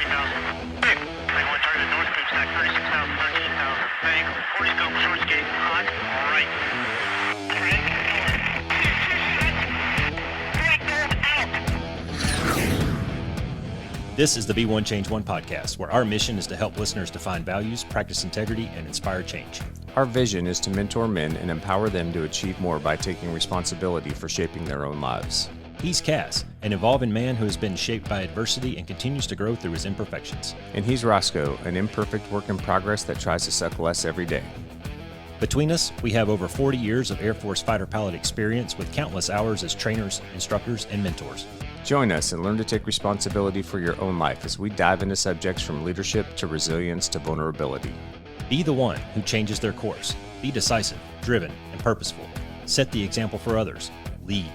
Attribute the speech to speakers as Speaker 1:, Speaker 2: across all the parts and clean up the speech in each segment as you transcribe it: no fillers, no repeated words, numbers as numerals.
Speaker 1: 3,000. Big. 31 target north, boom stack 36,000, 13,000. Bang. 40 scope, short skate, hot, right.
Speaker 2: This is the Be One Change One podcast, where our mission is to help listeners define values, practice integrity, and inspire change.
Speaker 3: Our vision is to mentor men and empower them to achieve more by taking responsibility for shaping their own lives.
Speaker 2: He's CAS, an evolving man who has been shaped by adversity and continues to grow through his imperfections.
Speaker 3: And he's Roscoe, an imperfect work in progress that tries to suck less every day.
Speaker 2: Between us, we have over 40 years of Air Force fighter pilot experience with countless hours as trainers, instructors, and mentors.
Speaker 3: Join us and learn to take responsibility for your own life as we dive into subjects from leadership to resilience to vulnerability.
Speaker 2: Be the one who changes their course. Be decisive, driven, and purposeful. Set the example for others. Lead.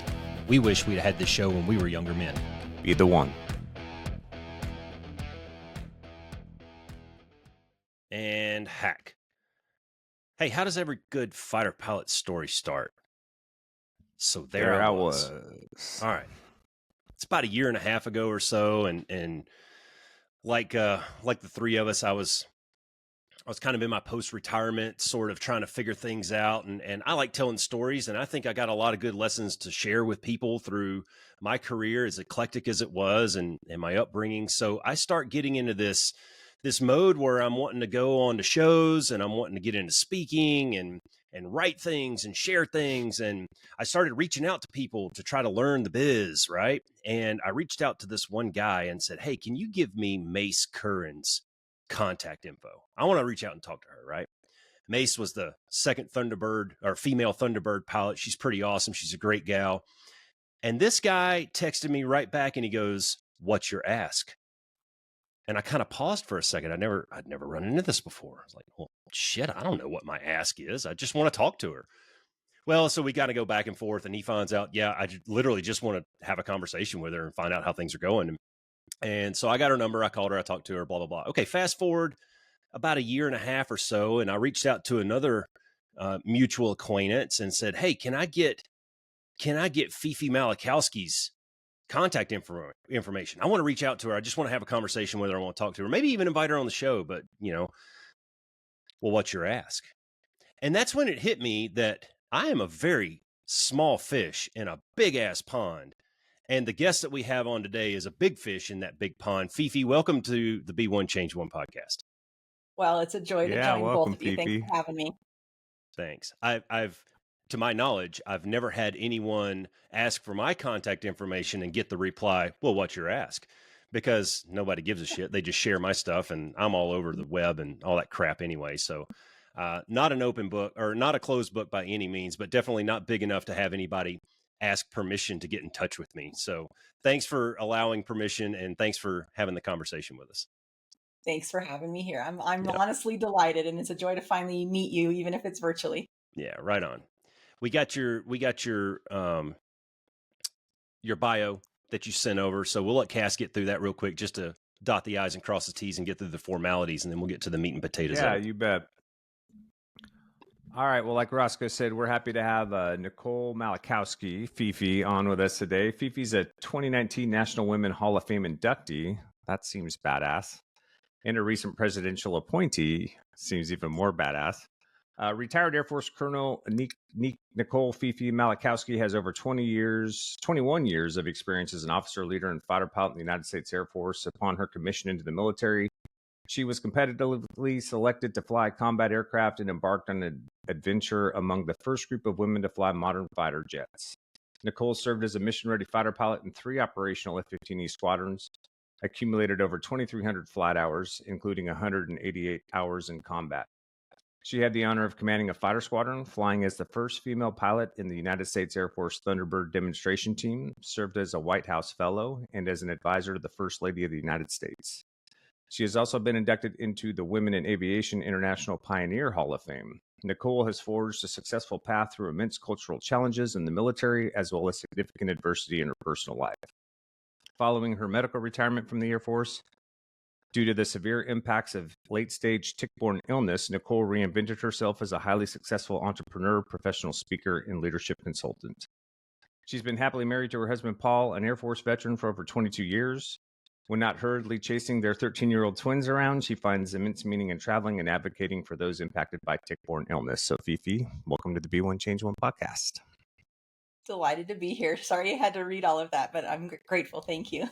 Speaker 2: We wish we'd had this show when we were younger men.
Speaker 3: Be the one.
Speaker 2: And hack. Hey, how does every good fighter pilot story start? So there I was. All right. It's about a year and a half ago or so, and like the three of us, I was kind of in my post-retirement, sort of trying to figure things out, and I like telling stories, and I think I got a lot of good lessons to share with people through my career, as eclectic as it was, and my upbringing. So I start getting into this mode where I'm wanting to go on to shows, and I'm wanting to get into speaking and write things and share things. And I started reaching out to people to try to learn the biz, right? And I reached out to this one guy and said, hey, can you give me Mace Curran's contact info? I want to reach out and talk to her, right? Mace was the second Thunderbird, or female Thunderbird pilot. She's pretty awesome. She's a great gal. And this guy texted me right back and he goes, what's your ask? And I kind of paused for a second. I'd never run into this before. I was like, well, shit, I don't know what my ask is. I just want to talk to her. Well, so we got to go back and forth, and he finds out, yeah, I literally just want to have a conversation with her and find out how things are going. And so I got her number. I called her. I talked to her, blah, blah, blah. Okay, fast forward about a year and a half or so, and I reached out to another mutual acquaintance and said, hey, can I get FiFi Malachowski's contact information? I want to reach out to her. I just want to have a conversation with her. I want to talk to her, maybe even invite her on the show, but well, what's your ask? And that's when it hit me that I am a very small fish in a big ass pond. And the guest that we have on today is a big fish in that big pond. FiFi, welcome to the Be One Change One podcast.
Speaker 4: Well, it's a joy to join
Speaker 3: welcome,
Speaker 4: both of you.
Speaker 3: FiFi.
Speaker 4: Thanks for having me.
Speaker 2: Thanks. I've to my knowledge, I've never had anyone ask for my contact information and get the reply, well, what's your ask? Because nobody gives a shit. They just share my stuff, and I'm all over the web and all that crap anyway. So not an open book, or not a closed book by any means, but definitely not big enough to have anybody ask permission to get in touch with me. So thanks for allowing permission, and thanks for having the conversation with us.
Speaker 4: Thanks for having me here. I'm honestly delighted, and it's a joy to finally meet you, even if it's virtually.
Speaker 2: Yeah, right on. We got your bio that you sent over, so we'll let Cass get through that real quick, just to dot the I's and cross the T's and get through the formalities, and then we'll get to the meat and potatoes.
Speaker 3: Yeah, you bet. All right. Well, like Roscoe said, we're happy to have Nicole Malachowski, FiFi, on with us today. FiFi's a 2019 National Women Hall of Fame inductee. That seems badass. And a recent presidential appointee. Seems even more badass. Retired Air Force Colonel Nicole FiFi Malachowski has over 21 years of experience as an officer, leader, and fighter pilot in the United States Air Force. Upon her commission into the military, she was competitively selected to fly combat aircraft and embarked on an adventure among the first group of women to fly modern fighter jets. Nicole served as a mission-ready fighter pilot in 3 operational F-15E squadrons, accumulated over 2,300 flight hours, including 188 hours in combat. She had the honor of commanding a fighter squadron, flying as the first female pilot in the United States Air Force Thunderbird demonstration team, served as a White House Fellow, and as an advisor to the First Lady of the United States. She has also been inducted into the Women in Aviation International Pioneer Hall of Fame. Nicole has forged a successful path through immense cultural challenges in the military, as well as significant adversity in her personal life. Following her medical retirement from the Air Force, due to the severe impacts of late-stage tick-borne illness, Nicole reinvented herself as a highly successful entrepreneur, professional speaker, and leadership consultant. She's been happily married to her husband, Paul, an Air Force veteran for over 22 years. When not hurriedly chasing their 13-year-old twins around, she finds immense meaning in traveling and advocating for those impacted by tick-borne illness. So, FiFi, welcome to the Be One Change One podcast.
Speaker 4: Delighted to be here. Sorry I had to read all of that, but I'm grateful. Thank you.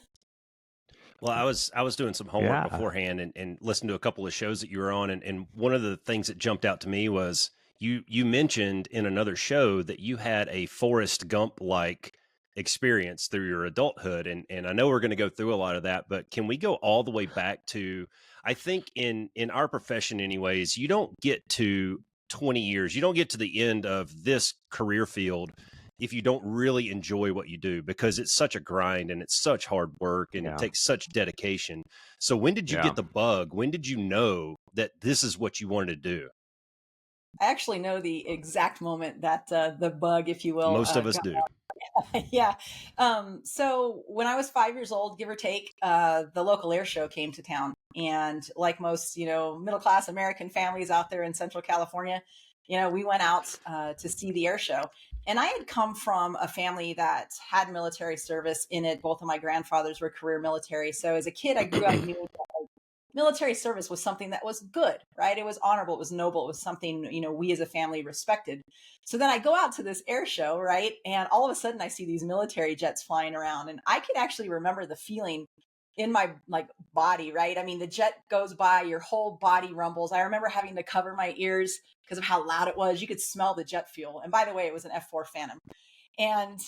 Speaker 2: Well, I was doing some homework beforehand and listened to a couple of shows that you were on, and one of the things that jumped out to me was you mentioned in another show that you had a Forrest Gump-like experience through your adulthood, and I know we're going to go through a lot of that, but can we go all the way back to, I think in our profession anyways, you don't get to 20 years, you don't get to the end of this career field if you don't really enjoy what you do, because it's such a grind and it's such hard work and it takes such dedication. So when did you get the bug? When did you know that this is what you wanted to do?
Speaker 4: I actually know the exact moment that the bug, if you will.
Speaker 2: Most of us do.
Speaker 4: Yeah. So when I was 5 years old, give or take, the local air show came to town. And like most, middle-class American families out there in Central California, we went out to see the air show. And I had come from a family that had military service in it. Both of my grandfathers were career military. So as a kid, I grew up knowing that military service was something that was good, right? It was honorable, it was noble, it was something, we as a family respected. So then I go out to this air show, right? And all of a sudden I see these military jets flying around, and I could actually remember the feeling in my body, right? I mean, the jet goes by, your whole body rumbles. I remember having to cover my ears because of how loud it was. You could smell the jet fuel. And by the way, it was an F-4 Phantom. And,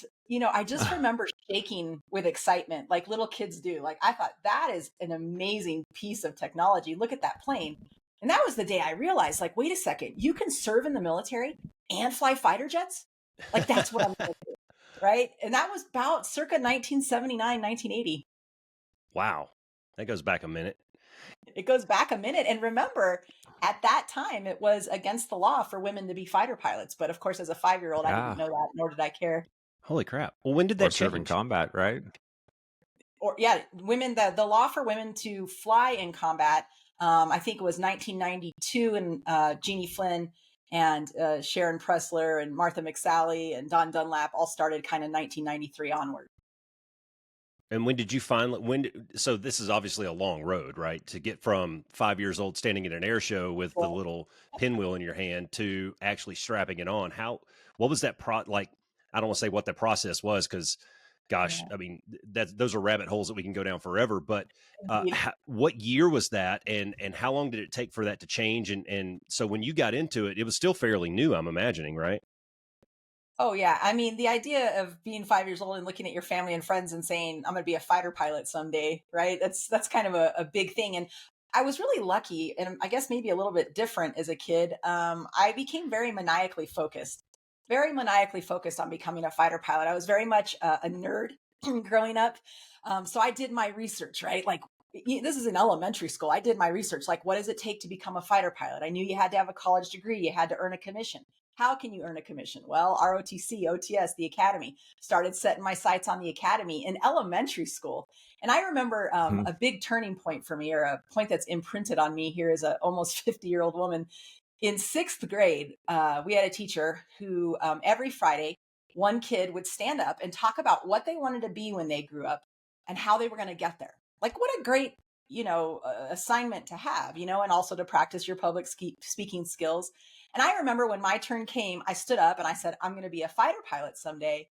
Speaker 4: I just remember shaking with excitement like little kids do. Like, I thought, that is an amazing piece of technology. Look at that plane. And that was the day I realized, wait a second, you can serve in the military and fly fighter jets? That's what I'm going to do, right? And that was about circa 1979, 1980.
Speaker 2: Wow. That goes back a minute.
Speaker 4: It goes back a minute. And remember, at that time, it was against the law for women to be fighter pilots. But of course, as a 5-year-old, I didn't know that, nor did I care.
Speaker 2: Holy crap. Well, when did that change?
Speaker 3: Serve in combat, right?
Speaker 4: Women, the law for women to fly in combat, I think it was 1992, and Jeannie Flynn and Sharon Pressler and Martha McSally and Dawn Dunlap all started kind of 1993 onward.
Speaker 2: And when did you finally, so this is obviously a long road, right? To get from 5 years old standing at an air show with the little pinwheel in your hand to actually strapping it on. What was that I don't want to say what the process was, because gosh, I mean, those are rabbit holes that we can go down forever, but what year was that? And how long did it take for that to change? And so when you got into it, it was still fairly new, I'm imagining, right?
Speaker 4: Oh, yeah. I mean, the idea of being 5 years old and looking at your family and friends and saying, I'm going to be a fighter pilot someday, right? That's kind of a big thing. And I was really lucky, and I guess maybe a little bit different as a kid. I became very maniacally focused on becoming a fighter pilot. I was very much a nerd growing up. So I did my research, right? This is in elementary school. I did my research. What does it take to become a fighter pilot? I knew you had to have a college degree. You had to earn a commission. How can you earn a commission? Well, ROTC, OTS, the academy. Started setting my sights on the academy in elementary school. And I remember a big turning point for me, or a point that's imprinted on me here as a almost 50-year-old woman. In 6th grade, we had a teacher who every Friday, one kid would stand up and talk about what they wanted to be when they grew up and how they were going to get there. What a great, assignment to have, and also to practice your public speaking skills. And I remember when my turn came, I stood up and I said, I'm going to be a fighter pilot someday.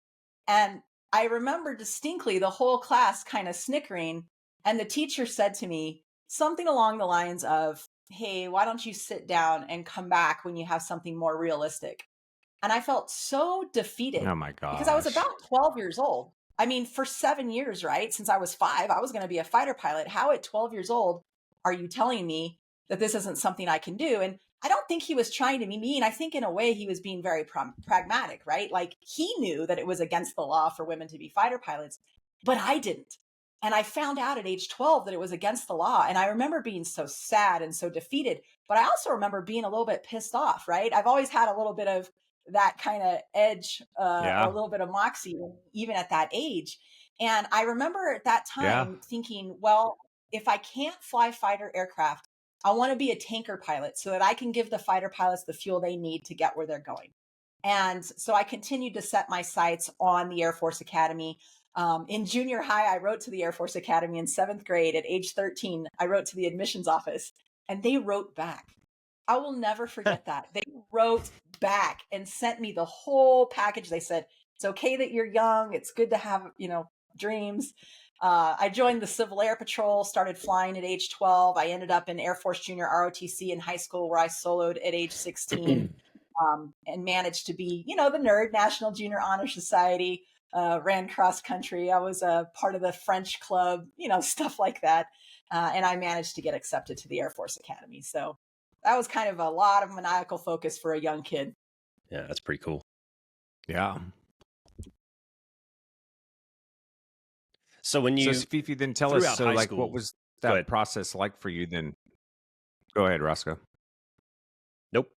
Speaker 4: And I remember distinctly the whole class kind of snickering. And the teacher said to me something along the lines of, hey, why don't you sit down and come back when you have something more realistic? And I felt so defeated.
Speaker 3: Oh my gosh.
Speaker 4: Because I was about 12 years old. I mean, for 7 years, right? Since I was 5, I was going to be a fighter pilot. How at 12 years old are you telling me that this isn't something I can do? And I don't think he was trying to be mean. I think in a way he was being very pragmatic, right? He knew that it was against the law for women to be fighter pilots, but I didn't. And I found out at age 12 that it was against the law. And I remember being so sad and so defeated, but I also remember being a little bit pissed off, right? I've always had a little bit of that kind of edge, a little bit of moxie, even at that age. And I remember at that time thinking, well, if I can't fly fighter aircraft, I want to be a tanker pilot so that I can give the fighter pilots the fuel they need to get where they're going. And so I continued to set my sights on the Air Force Academy. In junior high, I wrote to the Air Force Academy. In 7th grade at age 13. I wrote to the admissions office and they wrote back. I will never forget that. They wrote back and sent me the whole package. They said, it's okay that you're young. It's good to have, dreams. I joined the Civil Air Patrol, started flying at age 12. I ended up in Air Force Junior ROTC in high school where I soloed at age 16 and managed to be, the nerd, National Junior Honor Society, ran cross country. I was a part of the French club, stuff like that. And I managed to get accepted to the Air Force Academy. So that was kind of a lot of maniacal focus for a young kid.
Speaker 2: Yeah, that's pretty cool.
Speaker 3: Yeah.
Speaker 2: So when you,
Speaker 3: so FiFi, then tell us, so like,
Speaker 2: school,
Speaker 3: what was that process like for you then? Go ahead, Roscoe.
Speaker 2: Nope.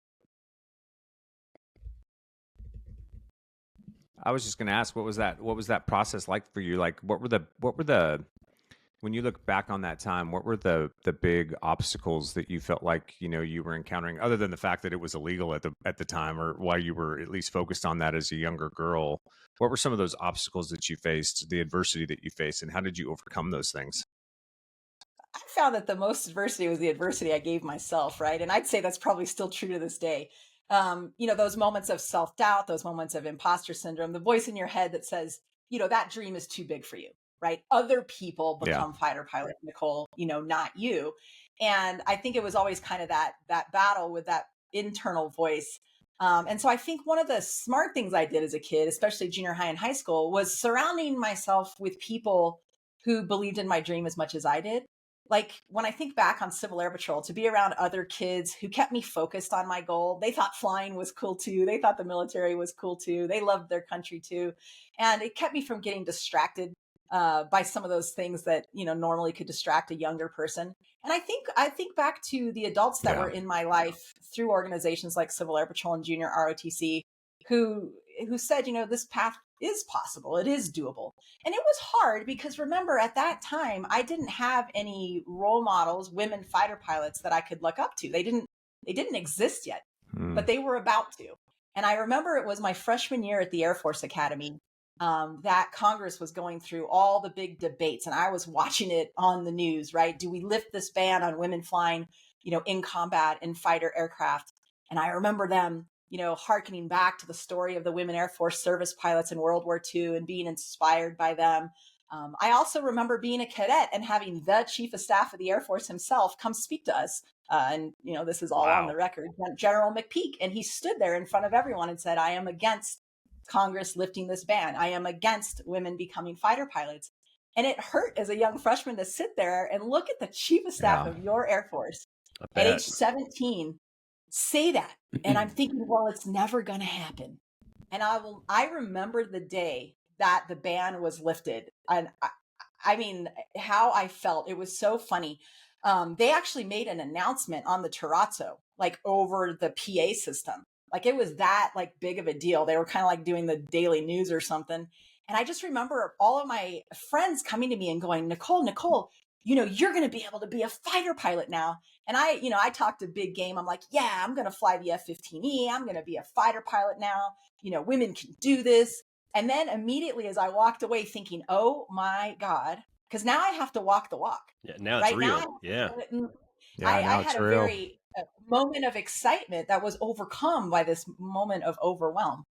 Speaker 3: I was just going to ask, what was that process like for you? Like, what were the, when you look back on that time, what were the big obstacles that you felt like, you were encountering, other than the fact that it was illegal at the time, or why you were at least focused on that as a younger girl? What were some of those obstacles that you faced, the adversity that you faced, and how did you overcome those things?
Speaker 4: I found that the most adversity was the adversity I gave myself, right? And I'd say that's probably still true to this day. Those moments of self-doubt, those moments of imposter syndrome, the voice in your head that says, that dream is too big for you, right? Other people become fighter pilots, Nicole, not you. And I think it was always kind of that battle with that internal voice. And so I think one of the smart things I did as a kid, especially junior high and high school, was surrounding myself with people who believed in my dream as much as I did. Like when I think back on Civil Air Patrol, to be around other kids who kept me focused on my goal. They thought flying was cool too. They thought the military was cool too. They loved their country too. And it kept me from getting distracted by some of those things that, normally could distract a younger person. And I think back to the adults that were in my life through organizations like Civil Air Patrol and Junior ROTC who said, this path is possible. It is doable. And it was hard because remember at that time, I didn't have any role models, women fighter pilots that I could look up to. They didn't exist yet, but they were about to. And I remember it was my freshman year at the Air Force Academy that Congress was going through all the big debates. And I was watching it on the news, right? Do we lift this ban on women flying, in combat in fighter aircraft? And I remember them, hearkening back to the story of the women Air Force service pilots in World War II and being inspired by them. I also remember being a cadet and having the Chief of Staff of the Air Force himself come speak to us. And this is all on the record, General McPeak. And he stood there in front of everyone and said, I am against Congress lifting this ban. I am against women becoming fighter pilots. And it hurt as a young freshman to sit there and look at the Chief of Staff of your Air Force at age 17 say that. And I'm thinking, well, it's never going to happen. And I remember the day that the ban was lifted. And I mean, how I felt, it was so funny. They actually made an announcement on the terrazzo, like over the PA system. Like it was that like big of a deal. They were kind of like doing the daily news or something. And I just remember all of my friends coming to me and going, Nicole, you're going to be able to be a fighter pilot now. And I talked a big game. I'm like, yeah, I'm going to fly the F-15E. I'm going to be a fighter pilot now. Women can do this. And then immediately as I walked away thinking, oh my God, because now I have to walk the walk.
Speaker 2: Yeah, now it's real.
Speaker 4: I had a moment of excitement that was overcome by this moment of overwhelm.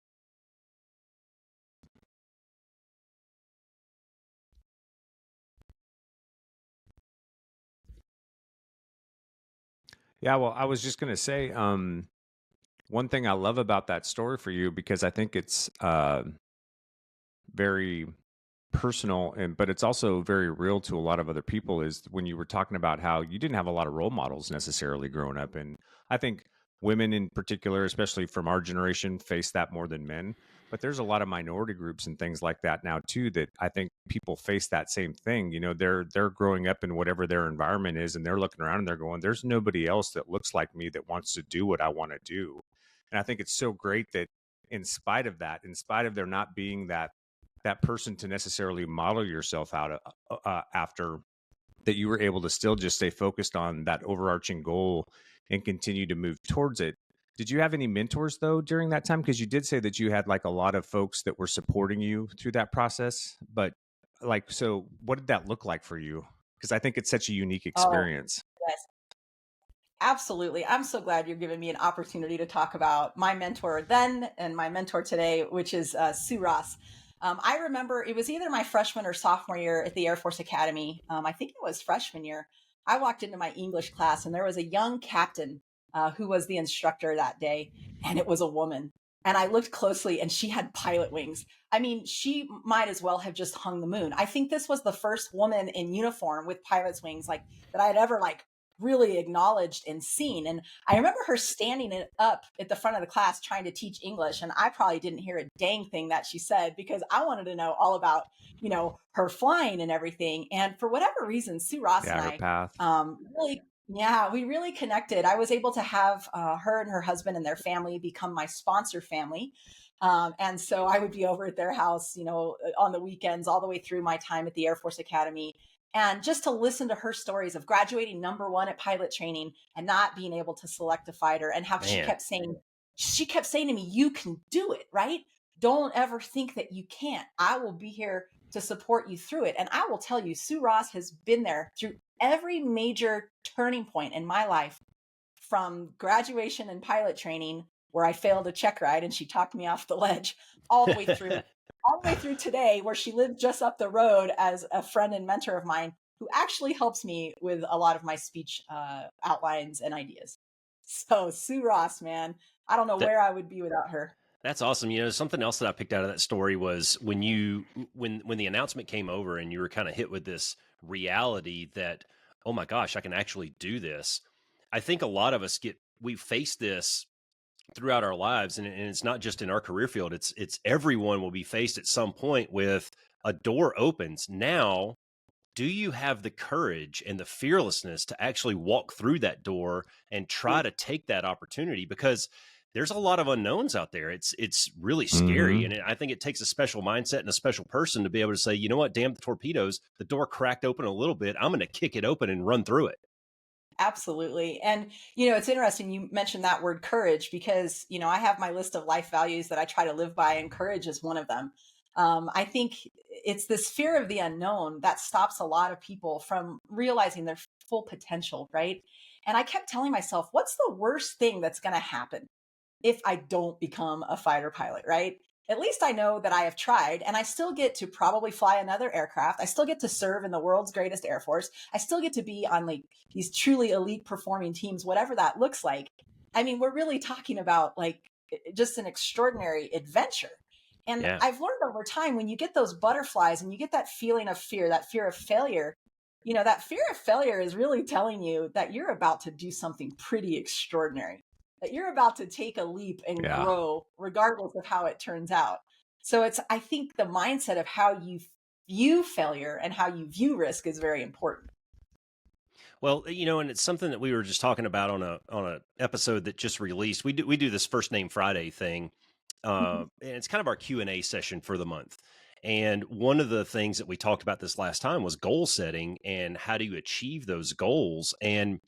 Speaker 3: Yeah, well, I was just going to say, one thing I love about that story for you, because I think it's very personal, but it's also very real to a lot of other people, is when you were talking about how you didn't have a lot of role models necessarily growing up. And I think women in particular, especially from our generation, face that more than men. But there's a lot of minority groups and things like that now too, that I think people face that same thing. They're growing up in whatever their environment is, and they're looking around and they're going, there's nobody else that looks like me that wants to do what I want to do. And I think it's so great that in spite of there not being that person to necessarily model yourself out after, that you were able to still just stay focused on that overarching goal and continue to move towards it. Did you have any mentors though during that time? Because you did say that you had like a lot of folks that were supporting you through that process, but So what did that look like for you? Because I think it's such a unique
Speaker 4: Oh,
Speaker 3: experience.
Speaker 4: yes. Absolutely. I'm so glad you're giving me an opportunity to talk about my mentor then and my mentor today, which is Sue Ross. I remember it was either my freshman or sophomore year at the Air Force Academy. I think it was freshman year. I walked into my English class and there was a young captain who was the instructor that day, and it was a woman. And I looked closely and she had pilot wings. I mean, she might as well have just hung the moon. I think this was the first woman in uniform with pilot's wings like that I had ever like really acknowledged and seen. And I remember her standing up at the front of the class trying to teach English. And I probably didn't hear a dang thing that she said because I wanted to know all about, her flying and everything. And for whatever reason, Sue Ross and
Speaker 3: Yeah, her
Speaker 4: I
Speaker 3: path.
Speaker 4: really, yeah, we really connected. I was able to have her and her husband and their family become my sponsor family. And so I would be over at their house, on the weekends, all the way through my time at the Air Force Academy. And just to listen to her stories of graduating #1 at pilot training and not being able to select a fighter, and how
Speaker 2: Man.
Speaker 4: she kept saying to me, you can do it, right? Don't ever think that you can't. I will be here to support you through it. And I will tell you, Sue Ross has been there through every major turning point in my life, from graduation and pilot training where I failed a check ride and she talked me off the ledge, all the way through today, where she lived just up the road as a friend and mentor of mine who actually helps me with a lot of my speech outlines and ideas. So Sue Ross, man, I don't know where I would be without her.
Speaker 2: That's awesome. Something else that I picked out of that story was when the announcement came over and you were kind of hit with this reality that, oh my gosh, I can actually do this. I think a lot of us we face this throughout our lives, and it's not just in our career field. It's everyone will be faced at some point with a door opens. Now, do you have the courage and the fearlessness to actually walk through that door and try to take that opportunity? Because there's a lot of unknowns out there. It's really scary. And I think it takes a special mindset and a special person to be able to say, you know what, damn the torpedoes, the door cracked open a little bit. I'm going to kick it open and run through it.
Speaker 4: Absolutely. And, it's interesting you mentioned that word courage because, I have my list of life values that I try to live by, and courage is one of them. I think it's this fear of the unknown that stops a lot of people from realizing their full potential, right? And I kept telling myself, what's the worst thing that's going to happen if I don't become a fighter pilot, right? At least I know that I have tried, and I still get to probably fly another aircraft. I still get to serve in the world's greatest Air Force. I still get to be on like these truly elite performing teams, whatever that looks like. I mean, we're really talking about like just an extraordinary adventure. And
Speaker 2: Yeah.
Speaker 4: I've learned over time, when you get those butterflies and you get that feeling of fear, that fear of failure, that fear of failure is really telling you that you're about to do something pretty extraordinary, that you're about to take a leap and grow regardless of how it turns out. So I think the mindset of how you view failure and how you view risk is very important.
Speaker 2: Well, and it's something that we were just talking about on a episode that just released. We do this First Name Friday thing, and it's kind of our Q&A session for the month. And one of the things that we talked about this last time was goal setting and how do you achieve those goals. And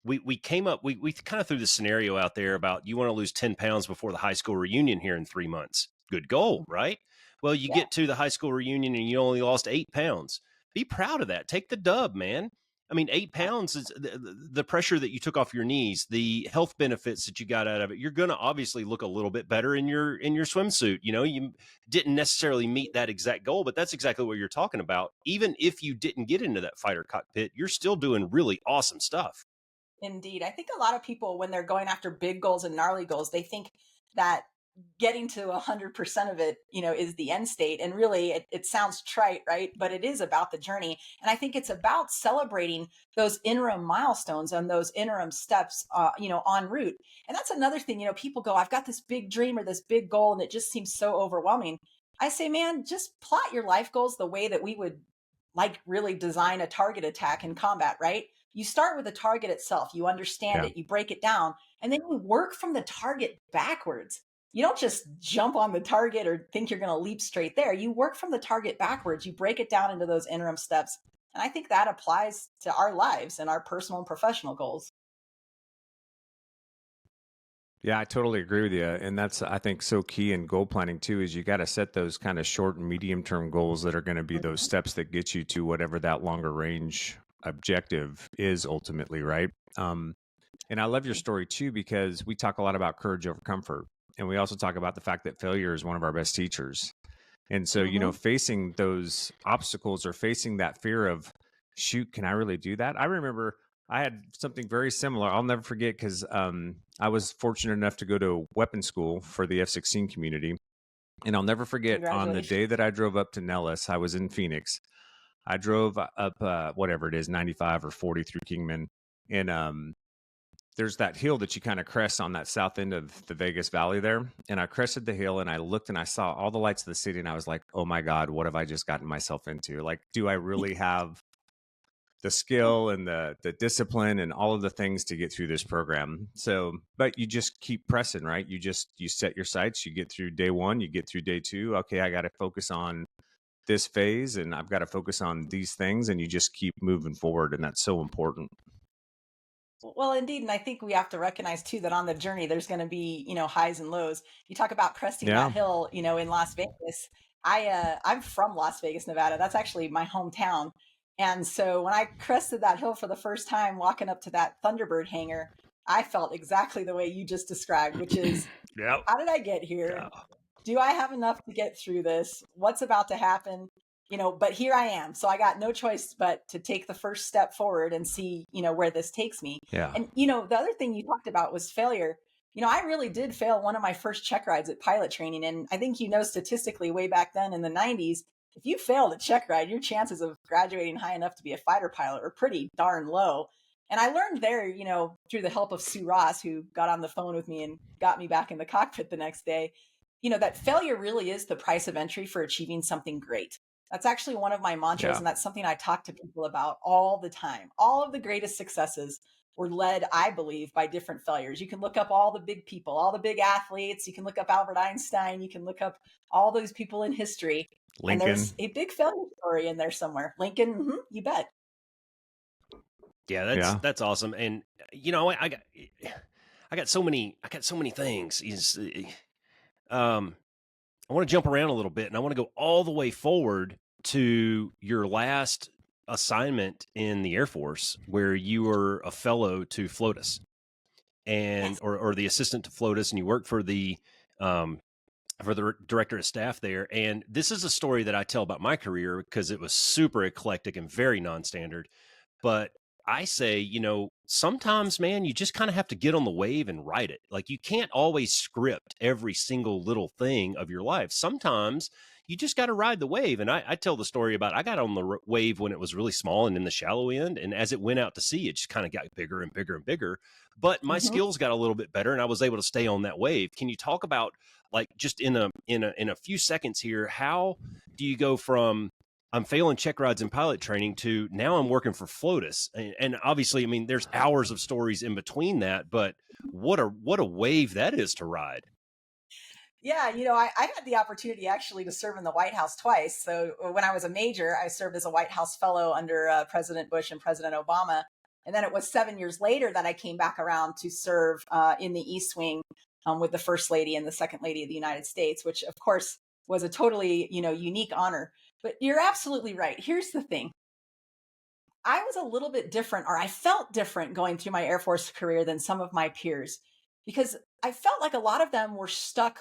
Speaker 2: we came up, we kind of threw the scenario out there about you want to lose 10 pounds before the high school reunion here in 3 months. Good goal, right? Well, you get to the high school reunion and you only lost 8 pounds. Be proud of that. Take the dub, man. I mean, 8 pounds is the pressure that you took off your knees, the health benefits that you got out of it. You're going to obviously look a little bit better in your swimsuit. You didn't necessarily meet that exact goal, but that's exactly what you're talking about. Even if you didn't get into that fighter cockpit, you're still doing really awesome stuff.
Speaker 4: Indeed. I think a lot of people, when they're going after big goals and gnarly goals, they think that getting to 100% of it, is the end state. And really it sounds trite, right? But it is about the journey. And I think it's about celebrating those interim milestones and those interim steps, en route. And that's another thing, people go, I've got this big dream or this big goal, and it just seems so overwhelming. I say, man, just plot your life goals the way that we would like really design a target attack in combat, right? You start with the target itself, you understand it, you break it down, and then you work from the target backwards. You don't just jump on the target or think you're going to leap straight there. You work from the target backwards. You break it down into those interim steps. And I think that applies to our lives and our personal and professional goals.
Speaker 3: Yeah, I totally agree with you. And that's, I think, so key in goal planning too, is you got to set those kind of short and medium term goals that are going to be those steps that get you to whatever that longer range objective is ultimately, right? And I love your story too, because we talk a lot about courage over comfort. And we also talk about the fact that failure is one of our best teachers. And so, facing those obstacles or facing that fear of, shoot, can I really do that? I remember I had something very similar. I'll never forget, because I was fortunate enough to go to weapons school for the F-16 community. And I'll never forget, on the day that I drove up to Nellis, I was in Phoenix. I drove up, whatever it is, 95 or 40 through Kingman. And there's that hill that you kind of crest on that south end of the Vegas Valley there. And I crested the hill and I looked and I saw all the lights of the city. And I was like, oh my God, what have I just gotten myself into? Like, do I really have the skill and the discipline and all of the things to get through this program? So, but you just keep pressing, right? You set your sights, you get through day one, you get through day two. Okay, I got to focus on this phase and I've got to focus on these things, and you just keep moving forward. And that's so important.
Speaker 4: Well, indeed. And I think we have to recognize too that on the journey, there's going to be, highs and lows. You talk about cresting that hill, in Las Vegas. I'm from Las Vegas, Nevada. That's actually my hometown. And so when I crested that hill for the first time, walking up to that Thunderbird hangar, I felt exactly the way you just described, which is, how did I get here? Do I have enough to get through this? What's about to happen? But here I am. So I got no choice but to take the first step forward and see, where this takes me.
Speaker 3: Yeah.
Speaker 4: And, the other thing you talked about was failure. I really did fail one of my first check rides at pilot training. And I think, statistically way back then in the 90s, if you failed a check ride, your chances of graduating high enough to be a fighter pilot were pretty darn low. And I learned there, through the help of Sue Ross, who got on the phone with me and got me back in the cockpit the next day, that failure really is the price of entry for achieving something great. That's actually one of my mantras, and that's something I talk to people about all the time. All of the greatest successes were led, I believe, by different failures. You can look up all the big people, all the big athletes. You can look up Albert Einstein. You can look up all those people in history.
Speaker 3: Lincoln.
Speaker 4: And there's a big failure story in there somewhere. Lincoln, you bet.
Speaker 2: Yeah, that's awesome. And I got so many things. I want to jump around a little bit, and I want to go all the way forward to your last assignment in the Air Force, where you were a fellow to FLOTUS, and or the assistant to FLOTUS, and you worked for the director of staff there. And this is a story that I tell about my career because it was super eclectic and very non-standard. But I say, sometimes, man, you just kind of have to get on the wave and ride it. Like, you can't always script every single little thing of your life. Sometimes you just got to ride the wave. And I tell the story about, I got on the wave when it was really small and in the shallow end. And as it went out to sea, it just kind of got bigger and bigger and bigger. But my skills got a little bit better and I was able to stay on that wave. Can you talk about, like, just in a few seconds here, how do you go from I'm failing check rides and pilot training to now I'm working for FLOTUS? And obviously, I mean, there's hours of stories in between that, but what a wave that is to ride.
Speaker 4: Yeah, I had the opportunity actually to serve in the White House twice. So when I was a major, I served as a White House fellow under President Bush and President Obama. And then it was 7 years later that I came back around to serve in the East Wing with the First Lady and the Second Lady of the United States, which of course was a totally, unique honor. But you're absolutely right. Here's the thing. I was a little bit different, or I felt different going through my Air Force career than some of my peers, because I felt like a lot of them were stuck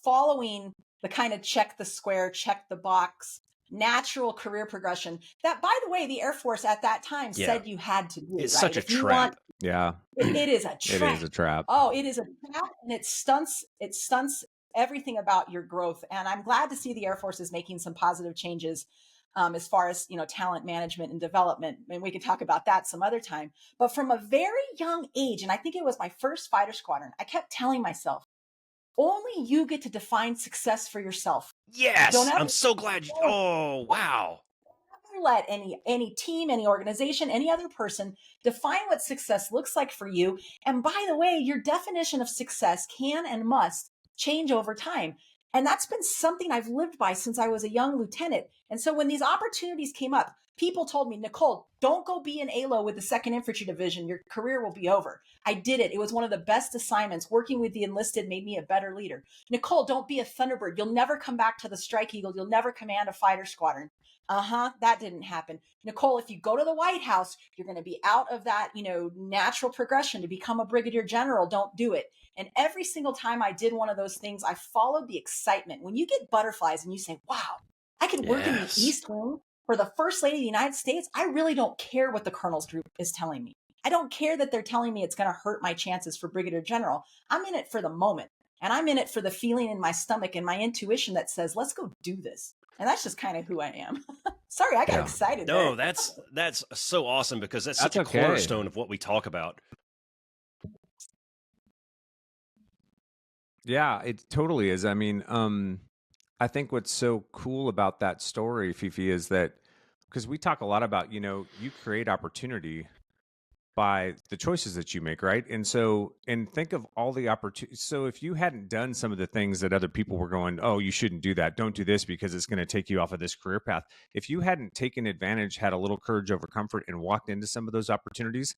Speaker 4: following the kind of check the square, check the box, natural career progression that, by the way, the Air Force at that time said you had to do.
Speaker 2: It's
Speaker 4: right?
Speaker 2: such a trap.
Speaker 4: It is a trap.
Speaker 3: It is a trap.
Speaker 4: Oh, it is a trap, and it stunts everything about your growth. And I'm glad to see the Air Force is making some positive changes as far as, talent management and development. And we can talk about that some other time. But from a very young age, and I think it was my first fighter squadron, I kept telling myself, only you get to define success for yourself.
Speaker 2: Yes. I'm so glad. Oh, wow.
Speaker 4: Never let any team, any organization, any other person define what success looks like for you. And by the way, your definition of success can and must change over time. And that's been something I've lived by since I was a young lieutenant. And so when these opportunities came up, people told me, Nicole, don't go be an ALO with the 2nd Infantry Division. Your career will be over. I did it. It was one of the best assignments. Working with the enlisted made me a better leader. Nicole, don't be a Thunderbird. You'll never come back to the Strike Eagle. You'll never command a fighter squadron. That didn't happen. Nicole, if you go to the White House, you're going to be out of that, natural progression to become a brigadier general. Don't do it. And every single time I did one of those things, I followed the excitement. When you get butterflies and you say, wow, I could work in the East Wing for the First Lady of the United States, I really don't care what the colonel's group is telling me. I don't care that they're telling me it's going to hurt my chances for brigadier general. I'm in it for the moment. And I'm in it for the feeling in my stomach and my intuition that says, let's go do this. And that's just kind of who I am. Sorry, I got excited.
Speaker 2: No, that's so awesome, because that's such a cornerstone of what we talk about.
Speaker 3: Yeah, it totally is. I mean, I think what's so cool about that story, FiFi, is that because we talk a lot about, you create opportunity by the choices that you make, right? And think of all the opportunities. So if you hadn't done some of the things that other people were going, oh, you shouldn't do that, don't do this because it's going to take you off of this career path. If you hadn't taken advantage, had a little courage over comfort, and walked into some of those opportunities,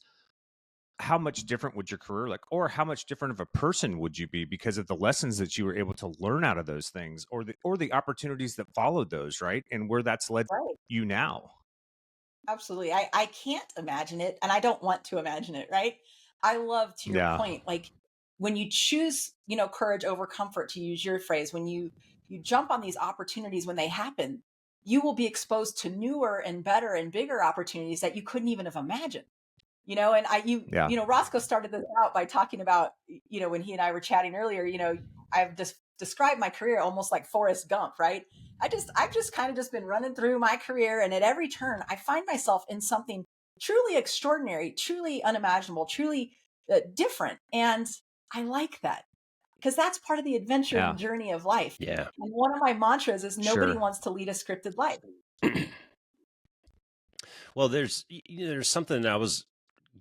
Speaker 3: how much different would your career look, or how much different of a person would you be because of the lessons that you were able to learn out of those things, or the opportunities that followed those, right? And where that's led you now.
Speaker 4: Absolutely. I can't imagine it, and I don't want to imagine it, right? I love, to your point, like when you choose, courage over comfort, to use your phrase, when you jump on these opportunities when they happen, you will be exposed to newer and better and bigger opportunities that you couldn't even have imagined. And Roscoe started this out by talking about, when he and I were chatting earlier, I've just described my career almost like Forrest Gump, right? I've just kind of just been running through my career, and at every turn I find myself in something truly extraordinary, truly unimaginable, truly different. And I like that, because that's part of the adventure and journey of life.
Speaker 2: Yeah.
Speaker 4: And one of my mantras is nobody wants to lead a scripted life.
Speaker 2: Well, there's something I was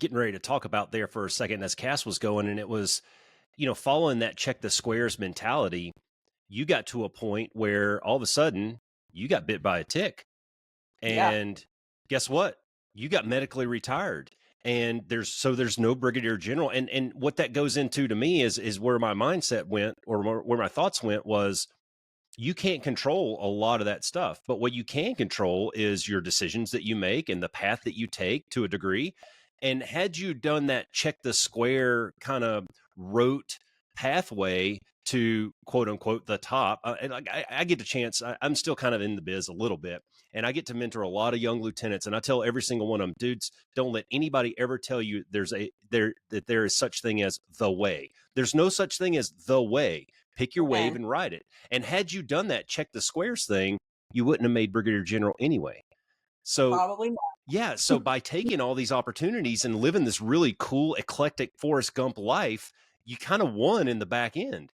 Speaker 2: getting ready to talk about there for a second as Cass was going, and it was, following that check the squares mentality, you got to a point where all of a sudden you got bit by a tick, and guess what? You got medically retired, and there's no brigadier general. And what that goes into to me is where my mindset went, or where my thoughts went, was you can't control a lot of that stuff, but what you can control is your decisions that you make and the path that you take to a degree. And had you done that check the square kind of rote pathway to quote unquote the top, and I get the chance, I'm still kind of in the biz a little bit, and I get to mentor a lot of young lieutenants, and I tell every single one of them, dudes, don't let anybody ever tell you that there is such thing as the way. There's no such thing as the way. Pick your wave and ride it. And had you done that check the squares thing, you wouldn't have made brigadier general anyway. So
Speaker 4: probably not.
Speaker 2: Yeah. So by taking all these opportunities and living this really cool, eclectic Forrest Gump life, you kind of won in the back end.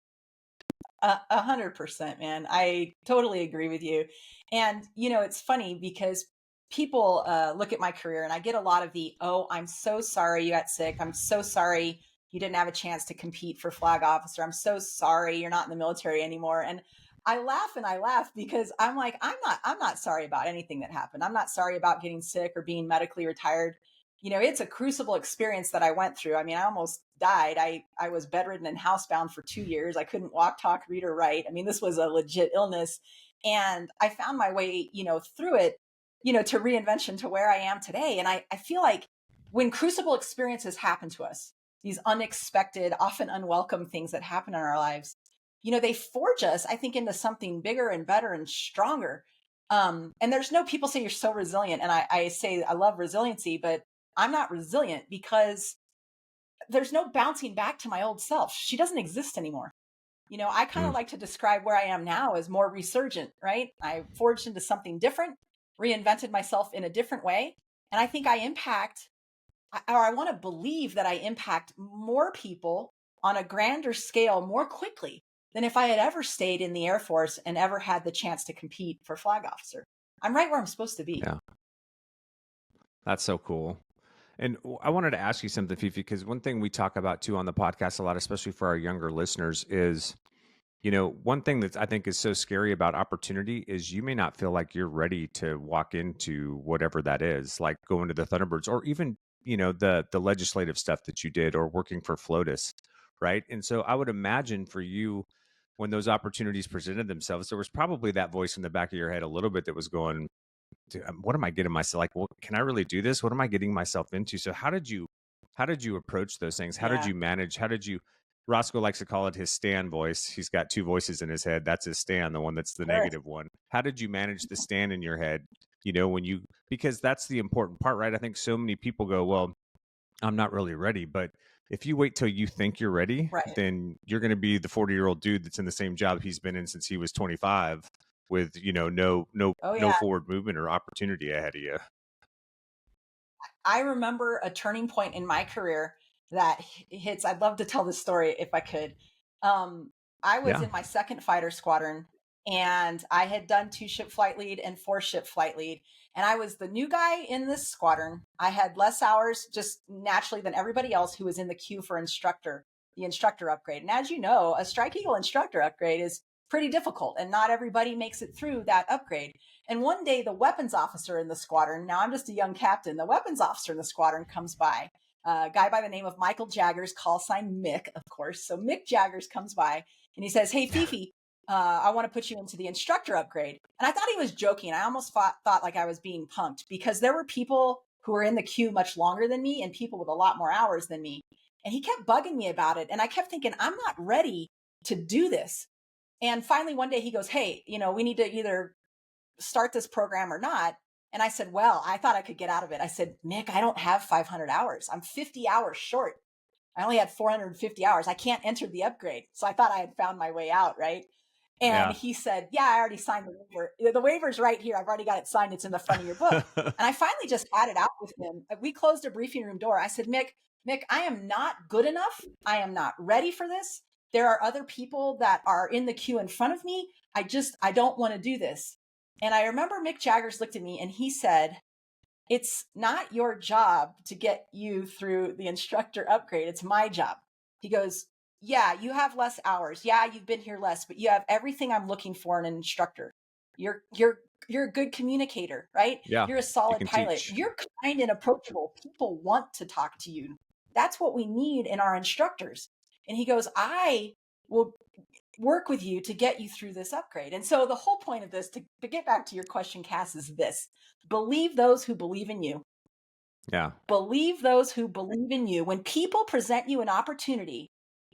Speaker 4: 100%, man. I totally agree with you. And, it's funny because people look at my career, and I get a lot of oh, I'm so sorry you got sick. I'm so sorry you didn't have a chance to compete for flag officer. I'm so sorry you're not in the military anymore. And I laugh because I'm like, I'm not sorry about anything that happened. I'm not sorry about getting sick or being medically retired. It's a crucible experience that I went through. I mean, I almost died. I was bedridden and housebound for 2 years. I couldn't walk, talk, read, or write. I mean, this was a legit illness. And I found my way, through it, to reinvention to where I am today. And I feel like when crucible experiences happen to us, these unexpected, often unwelcome things that happen in our lives, they forge us, I think, into something bigger and better and stronger. And there's people say you're so resilient. And I say I love resiliency, but I'm not resilient because there's no bouncing back to my old self. She doesn't exist anymore. I kind of like to describe where I am now as more resurgent, right? I forged into something different, reinvented myself in a different way. And I think I impact, or I want to believe that I impact more people on a grander scale more quickly than if I had ever stayed in the Air Force and ever had the chance to compete for flag officer. I'm right where I'm supposed to be.
Speaker 3: Yeah. That's so cool. And I wanted to ask you something, FiFi, because one thing we talk about too on the podcast a lot, especially for our younger listeners, is one thing that I think is so scary about opportunity is you may not feel like you're ready to walk into whatever that is, like going to the Thunderbirds or even, the legislative stuff that you did or working for FLOTUS, right? And so I would imagine for you, when those opportunities presented themselves, there was probably that voice in the back of your head a little bit that was going, "Dude, what am I getting myself? Like, can I really do this? What am I getting myself into?" So how did you approach those things? How did
Speaker 4: Yeah.
Speaker 3: you manage? Roscoe likes to call it his Stan voice. He's got two voices in his head. That's his Stan, the one that's the
Speaker 4: Sure.
Speaker 3: negative one. How did you manage the Stan in your head? Because that's the important part, right? I think so many people go, well, I'm not really ready. But if you wait till you think you're ready,
Speaker 4: Right.
Speaker 3: then you're going to be the 40-year-old dude that's in the same job he's been in since he was 25 with, no
Speaker 4: Oh yeah.
Speaker 3: forward movement or opportunity ahead of you.
Speaker 4: I remember a turning point in my career that hits. I'd love to tell this story if I could. I was
Speaker 3: Yeah.
Speaker 4: in my second fighter squadron, and I had done 2-ship flight lead and 4-ship flight lead. And I was the new guy in this squadron. I had less hours just naturally than everybody else who was in the queue for the instructor upgrade. And as you know, a Strike Eagle instructor upgrade is pretty difficult, and not everybody makes it through that upgrade. And one day, the weapons officer in the squadron, now I'm just a young captain, the weapons officer in the squadron comes by, a guy by the name of Michael Jaggers, call sign Mick, of course. So Mick Jaggers comes by and he says, "Hey, FiFi, I want to put you into the instructor upgrade." And I thought he was joking. I almost thought like I was being punked, because there were people who were in the queue much longer than me and people with a lot more hours than me. And he kept bugging me about it. And I kept thinking, I'm not ready to do this. And finally, one day he goes, "Hey, we need to either start this program or not." And I said, well, I thought I could get out of it. I said, "Nick, I don't have 500 hours. I'm 50 hours short. I only had 450 hours. I can't enter the upgrade." So I thought I had found my way out, right? And
Speaker 3: Yeah.
Speaker 4: he said, "Yeah, I already signed the waiver. The waiver's right here. I've already got it signed. It's in the front of your book." And I finally just had it out with him. We closed a briefing room door. I said, Mick, I am not good enough. I am not ready for this. There are other people that are in the queue in front of me. I don't want to do this. And I remember Mick Jaggers looked at me and he said, "It's not your job to get you through the instructor upgrade. It's my job." He goes, "Yeah, you have less hours. Yeah, you've been here less, but you have everything I'm looking for in an instructor. You're a good communicator, right?
Speaker 3: Yeah.
Speaker 4: You're a solid
Speaker 3: can
Speaker 4: pilot.
Speaker 3: teach.
Speaker 4: You're kind and approachable. People want to talk to you. That's what we need in our instructors." And he goes, "I will work with you to get you through this upgrade." And so the whole point of this, to get back to your question, Cass, is this: believe those who believe in you.
Speaker 3: Yeah.
Speaker 4: Believe those who believe in you. When people present you an opportunity,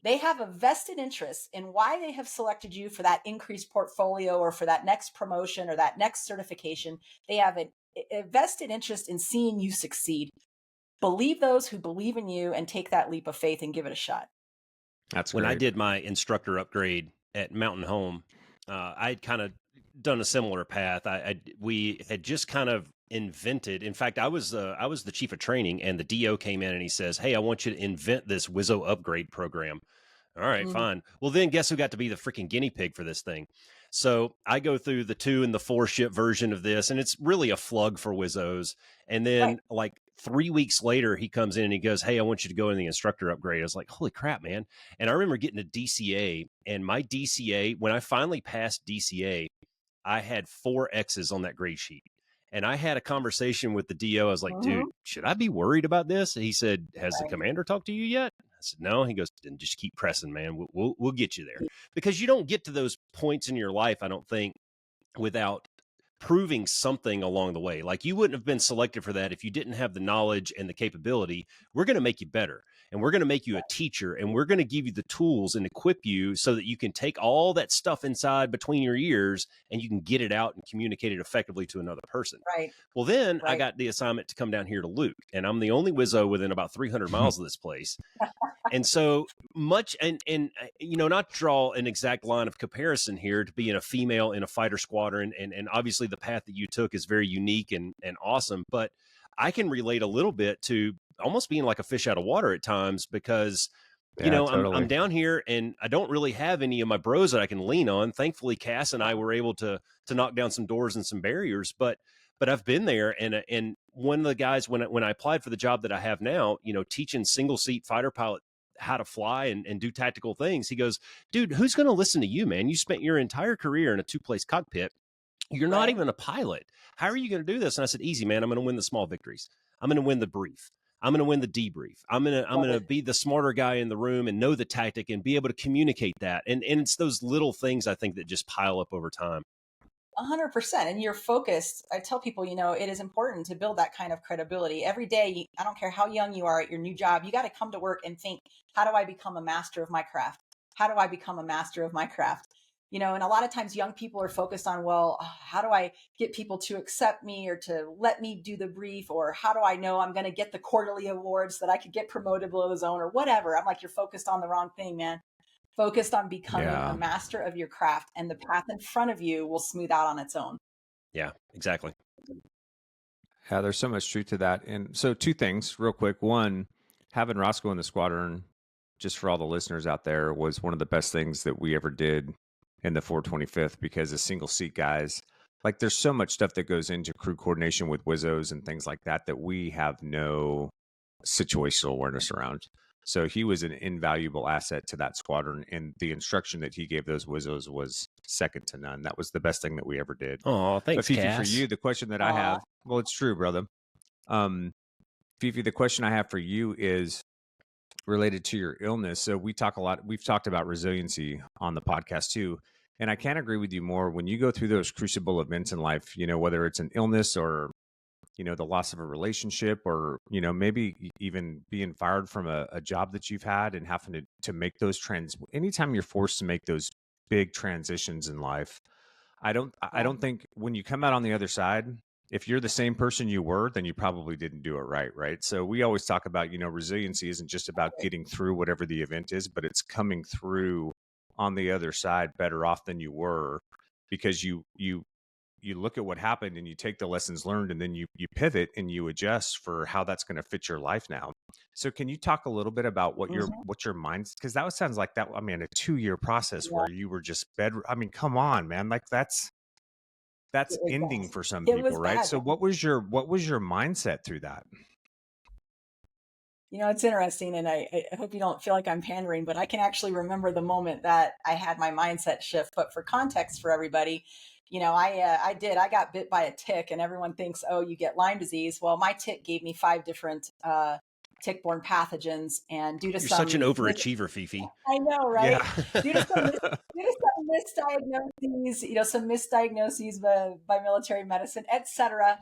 Speaker 4: they have a vested interest in why they have selected you for that increased portfolio or for that next promotion or that next certification. They have a vested interest in seeing you succeed. Believe those who believe in you and take that leap of faith and give it a shot.
Speaker 3: That's
Speaker 2: when
Speaker 3: great.
Speaker 2: I did my instructor upgrade at Mountain Home, I'd kind of done a similar path. We had just kind of invented. In fact, I was the chief of training, and the DO came in and he says, "Hey, I want you to invent this Wizzo upgrade program." All right, fine. Well, then guess who got to be the freaking guinea pig for this thing? So I go through the 2 and the 4-ship version of this, and it's really a flug for Wizzos. And then like 3 weeks later, he comes in and he goes, "Hey, I want you to go in the instructor upgrade." I was like, holy crap, man. And I remember getting a DCA, and my DCA, when I finally passed DCA, I had 4 X's on that grade sheet. And I had a conversation with the DO. I was like, "Dude, should I be worried about this?" He said, "Has the commander talked to you yet?" I said, "No." He goes, "Then just keep pressing, man. We'll get you there." Because you don't get to those points in your life, I don't think, without proving something along the way. Like, you wouldn't have been selected for that if you didn't have the knowledge and the capability. We're going to make you better, and we're going to make you a teacher, and we're going to give you the tools and equip you so that you can take all that stuff inside between your ears and you can get it out and communicate it effectively to another person.
Speaker 4: Right.
Speaker 2: Well, then I got the assignment to come down here to Luke, and I'm the only Wizzo within about 300 miles of this place. And so much, and not to draw an exact line of comparison here to being a female in a fighter squadron, and obviously the path that you took is very unique and awesome, but I can relate a little bit to almost being like a fish out of water at times, because
Speaker 3: totally.
Speaker 2: I'm down here and I don't really have any of my bros that I can lean on. Thankfully, Cass and I were able to knock down some doors and some barriers, but I've been there, and one of the guys, when I applied for the job that I have now, teaching single seat fighter pilot how to fly and do tactical things. He goes, dude, who's going to listen to you, man? You spent your entire career in a 2-place cockpit. You're not even a pilot. How are you going to do this? And I said, easy, man. I'm going to win the small victories. I'm going to win the brief. I'm going to win the debrief. I'm going to be the smarter guy in the room and know the tactic and be able to communicate that. And it's those little things, I think, that just pile up over time.
Speaker 4: 100%. And you're focused. I tell people, it is important to build that kind of credibility every day. I don't care how young you are at your new job. You got to come to work and think, how do I become a master of my craft? How do I become a master of my craft? And a lot of times young people are focused on, well, how do I get people to accept me or to let me do the brief? Or how do I know I'm going to get the quarterly awards so that I could get promoted below the zone or whatever? I'm like, you're focused on the wrong thing, man. Focused on becoming a master of your craft, and the path in front of you will smooth out on its own.
Speaker 2: Yeah, exactly.
Speaker 3: Yeah, there's so much truth to that. And so 2 things real quick. One, having Roscoe in the squadron, just for all the listeners out there, was one of the best things that we ever did in the 425th, because as single seat guys, like there's so much stuff that goes into crew coordination with WIZOs and things like that we have no situational awareness around. So he was an invaluable asset to that squadron, and the instruction that he gave those WIZOs was second to none. That was the best thing that we ever did.
Speaker 2: Oh, thanks,
Speaker 3: but FiFi,
Speaker 2: CAS.
Speaker 3: for you, the question that I have, well, it's true, brother. FiFi, the question I have for you is related to your illness. So we've talked about resiliency on the podcast too. And I can't agree with you more. When you go through those crucible events in life, whether it's an illness or, the loss of a relationship, or, maybe even being fired from a job that you've had and having to make those anytime you're forced to make those big transitions in life, I don't think when you come out on the other side, if you're the same person you were, then you probably didn't do it right. Right. So we always talk about, resiliency isn't just about getting through whatever the event is, but it's coming through on the other side better off than you were, because you look at what happened and you take the lessons learned, and then you pivot and you adjust for how that's going to fit your life now. So can you talk a little bit about what your mind's, because that sounds like that, a 2-year process where you were just come on, man. Like that's ending for some people, right? Bad. So what was your mindset through that?
Speaker 4: It's interesting, and I hope you don't feel like I'm pandering, but I can actually remember the moment that I had my mindset shift. But for context for everybody, I got bit by a tick, and everyone thinks, oh, you get Lyme disease. Well, my tick gave me 5 different tick-borne pathogens, and due to
Speaker 2: You're such an overachiever, FiFi.
Speaker 4: I know, right? Yeah. due to some misdiagnoses, some misdiagnoses by military medicine, etc.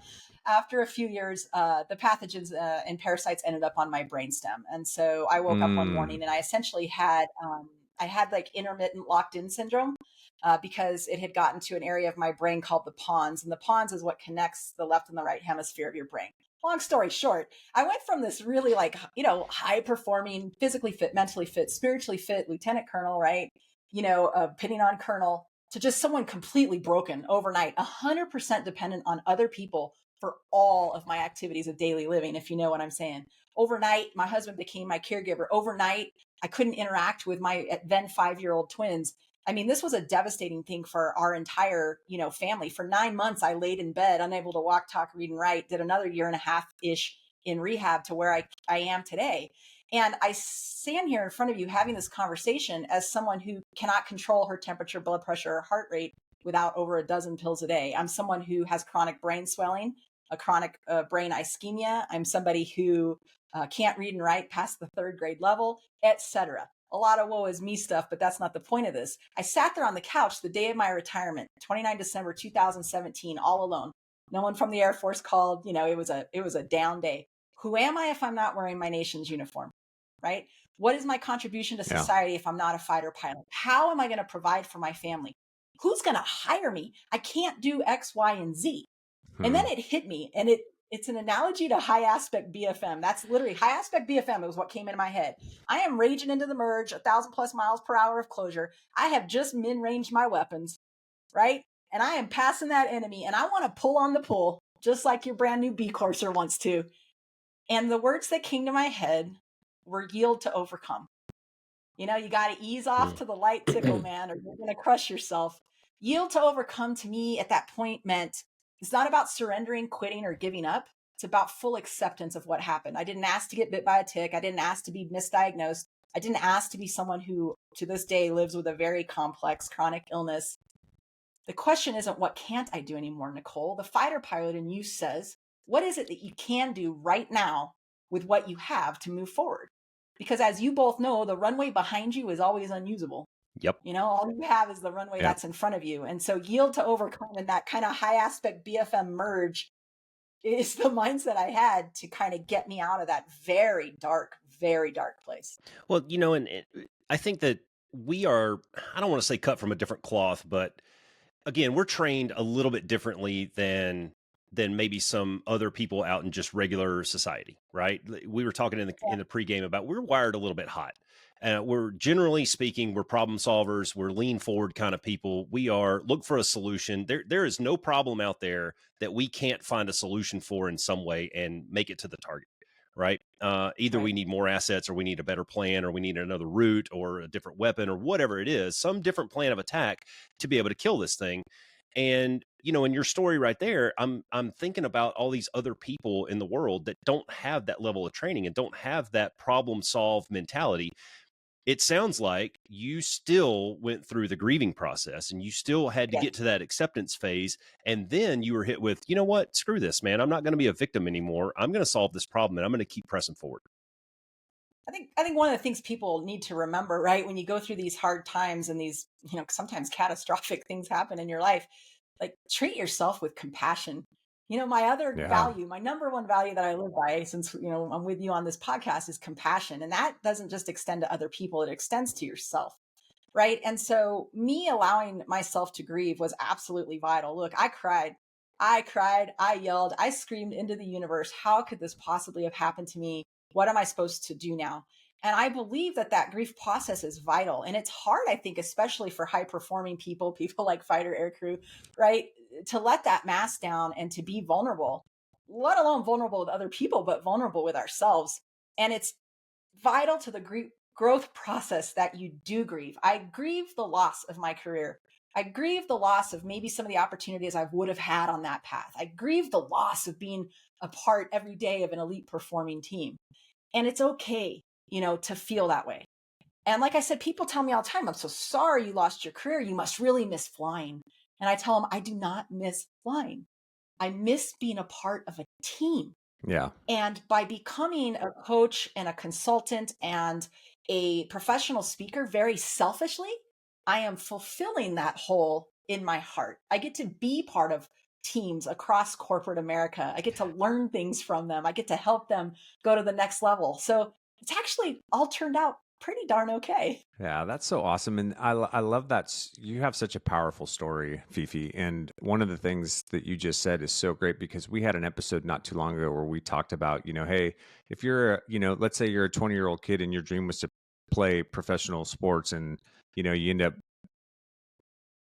Speaker 4: After a few years, the pathogens and parasites ended up on my brainstem, and so I woke up one morning and I essentially had like intermittent locked-in syndrome. Because it had gotten to an area of my brain called the pons. And the pons is what connects the left and the right hemisphere of your brain. Long story short, I went from this really high performing, physically fit, mentally fit, spiritually fit lieutenant colonel, right? Pinning on colonel, to just someone completely broken overnight, 100% dependent on other people for all of my activities of daily living, if you know what I'm saying. Overnight, my husband became my caregiver. Overnight, I couldn't interact with my then 5-year-old twins. This was a devastating thing for our entire, family. For 9 months, I laid in bed, unable to walk, talk, read, and write, did another 1.5-ish in rehab to where I am today. And I stand here in front of you having this conversation as someone who cannot control her temperature, blood pressure, or heart rate without over a dozen pills a day. I'm someone who has chronic brain swelling, a chronic brain ischemia. I'm somebody who can't read and write past the 3rd grade level, etc. A lot of woe is me stuff, but that's not the point of this. I sat there on the couch the day of my retirement, 29 December 2017, all alone. No one from the Air Force called. It was a down day. Who am I if I'm not wearing my nation's uniform, right? What is my contribution to society if I'm not a fighter pilot? How am I going to provide for my family? Who's going to hire me? I can't do X, Y, and Z. And then it hit me, and it's an analogy to high aspect BFM. That's literally high aspect BFM. It was what came into my head. I am raging into the merge, 1,000+ miles per hour of closure. I have just min-ranged my weapons, right? And I am passing that enemy, and I want to pull on the pull, just like your brand new B-Courser wants to. And the words that came to my head were yield to overcome. You got to ease off to the light tickle, man, or you're going to crush yourself. Yield to overcome to me at that point meant it's not about surrendering, quitting, or giving up. It's about full acceptance of what happened. I didn't ask to get bit by a tick. I didn't ask to be misdiagnosed. I didn't ask to be someone who to this day lives with a very complex chronic illness. The question isn't what can't I do anymore, Nicole? The fighter pilot in you says, what is it that you can do right now with what you have to move forward? Because as you both know, the runway behind you is always unusable.
Speaker 2: Yep.
Speaker 4: You know, all you have is the runway that's in front of you. And so yield to overcome and that kind of high aspect BFM merge is the mindset I had to kind of get me out of that very dark place.
Speaker 2: Well, you know, and I think that we are, I don't want to say cut from a different cloth, but again, we're trained a little bit differently than maybe some other people out in just regular society, right? We were talking in the pregame about we're wired a little bit hot. We're generally speaking, we're problem solvers. We're lean forward kind of people. We are look for a solution. There is no problem out there that we can't find a solution for in some way and make it to the target, right? Either we need more assets or we need a better plan or we need another route or a different weapon or whatever it is, some different plan of attack to be able to kill this thing. And, you know, in your story right there, I'm thinking about all these other people in the world that don't have that level of training and don't have that problem solve mentality. It sounds like you still went through the grieving process and you still had to get to that acceptance phase. And then you were hit with, you know what, screw this, man. I'm not going to be a victim anymore. I'm going to solve this problem and I'm going to keep pressing forward.
Speaker 4: I think one of the things people need to remember, right, when you go through these hard times and these, you know, sometimes catastrophic things happen in your life, like treat yourself with compassion. You know, my other value, my number one value that I live by, since, you know, I'm with you on this podcast, is compassion. And that doesn't just extend to other people, it extends to yourself. Right. And so me allowing myself to grieve was absolutely vital. Look, I cried, I yelled, I screamed into the universe. How could this possibly have happened to me? What am I supposed to do now? And I believe that grief process is vital. And it's hard, I think, especially for high performing people like fighter aircrew, right? To let that mask down and to be vulnerable, let alone vulnerable with other people, but vulnerable with ourselves. And it's vital to the growth process that you do grieve. I grieve the loss of my career. I grieve the loss of maybe some of the opportunities I would have had on that path. I grieve the loss of being a part every day of an elite performing team. And it's okay, you know, to feel that way. And like I said, people tell me all the time, I'm so sorry you lost your career. You must really miss flying. And I tell them, I do not miss flying. I miss being a part of a team.
Speaker 3: Yeah.
Speaker 4: And by becoming a coach and a consultant and a professional speaker, very selfishly, I am fulfilling that hole in my heart. I get to be part of teams across corporate America. I get to learn things from them. I get to help them go to the next level. So it's actually all turned out pretty darn okay.
Speaker 3: Yeah, that's so awesome. And I love that you have such a powerful story, FiFi. And one of the things that you just said is so great because we had an episode not too long ago where we talked about, you know, hey, if you're, you know, let's say you're a 20-year-old kid and your dream was to play professional sports and, you know, you end up,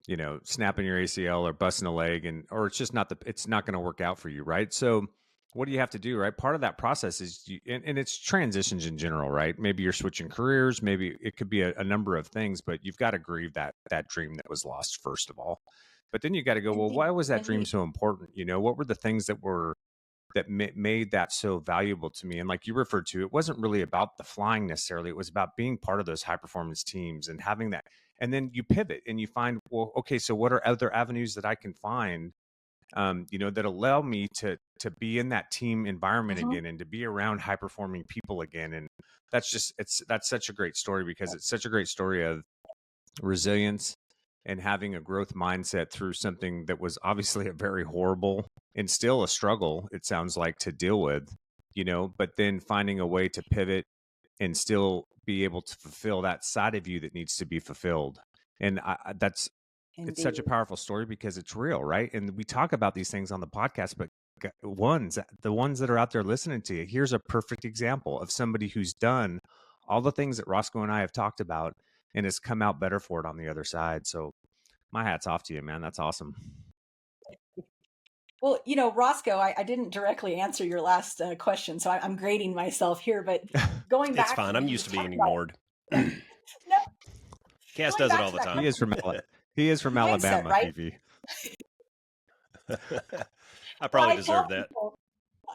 Speaker 3: you know, snapping your ACL or busting a leg or it's just it's not going to work out for you. Right. So what do you have to do, right? Part of that process is, and it's transitions in general, right? Maybe you're switching careers, maybe it could be a number of things, but you've got to grieve that dream that was lost, first of all. But then you got to go, well, why was that dream so important? You know, what were the things that made that so valuable to me? And like you referred to, it wasn't really about the flying necessarily. It was about being part of those high performance teams and having that. And then you pivot and you find, well, okay, so what are other avenues that I can find, you know, that allow me to be in that team environment again and to be around high performing people again. And that's such a great story because it's such a great story of resilience and having a growth mindset through something that was obviously a very horrible and still a struggle, it sounds like, to deal with, you know, but then finding a way to pivot and still be able to fulfill that side of you that needs to be fulfilled. And it's such a powerful story because it's real, right? And we talk about these things on the podcast, but the ones that are out there listening to you, here's a perfect example of somebody who's done all the things that Roscoe and I have talked about and has come out better for it on the other side. So my hat's off to you, man. That's awesome.
Speaker 4: Well, you know, Roscoe, I didn't directly answer your last question, so I'm grading myself here, but going back.
Speaker 2: It's fine. I'm used to being ignored.
Speaker 4: No.
Speaker 2: CAS does it all the time.
Speaker 3: He is from Alabama,
Speaker 4: right?
Speaker 3: FiFi.
Speaker 2: I probably deserve that.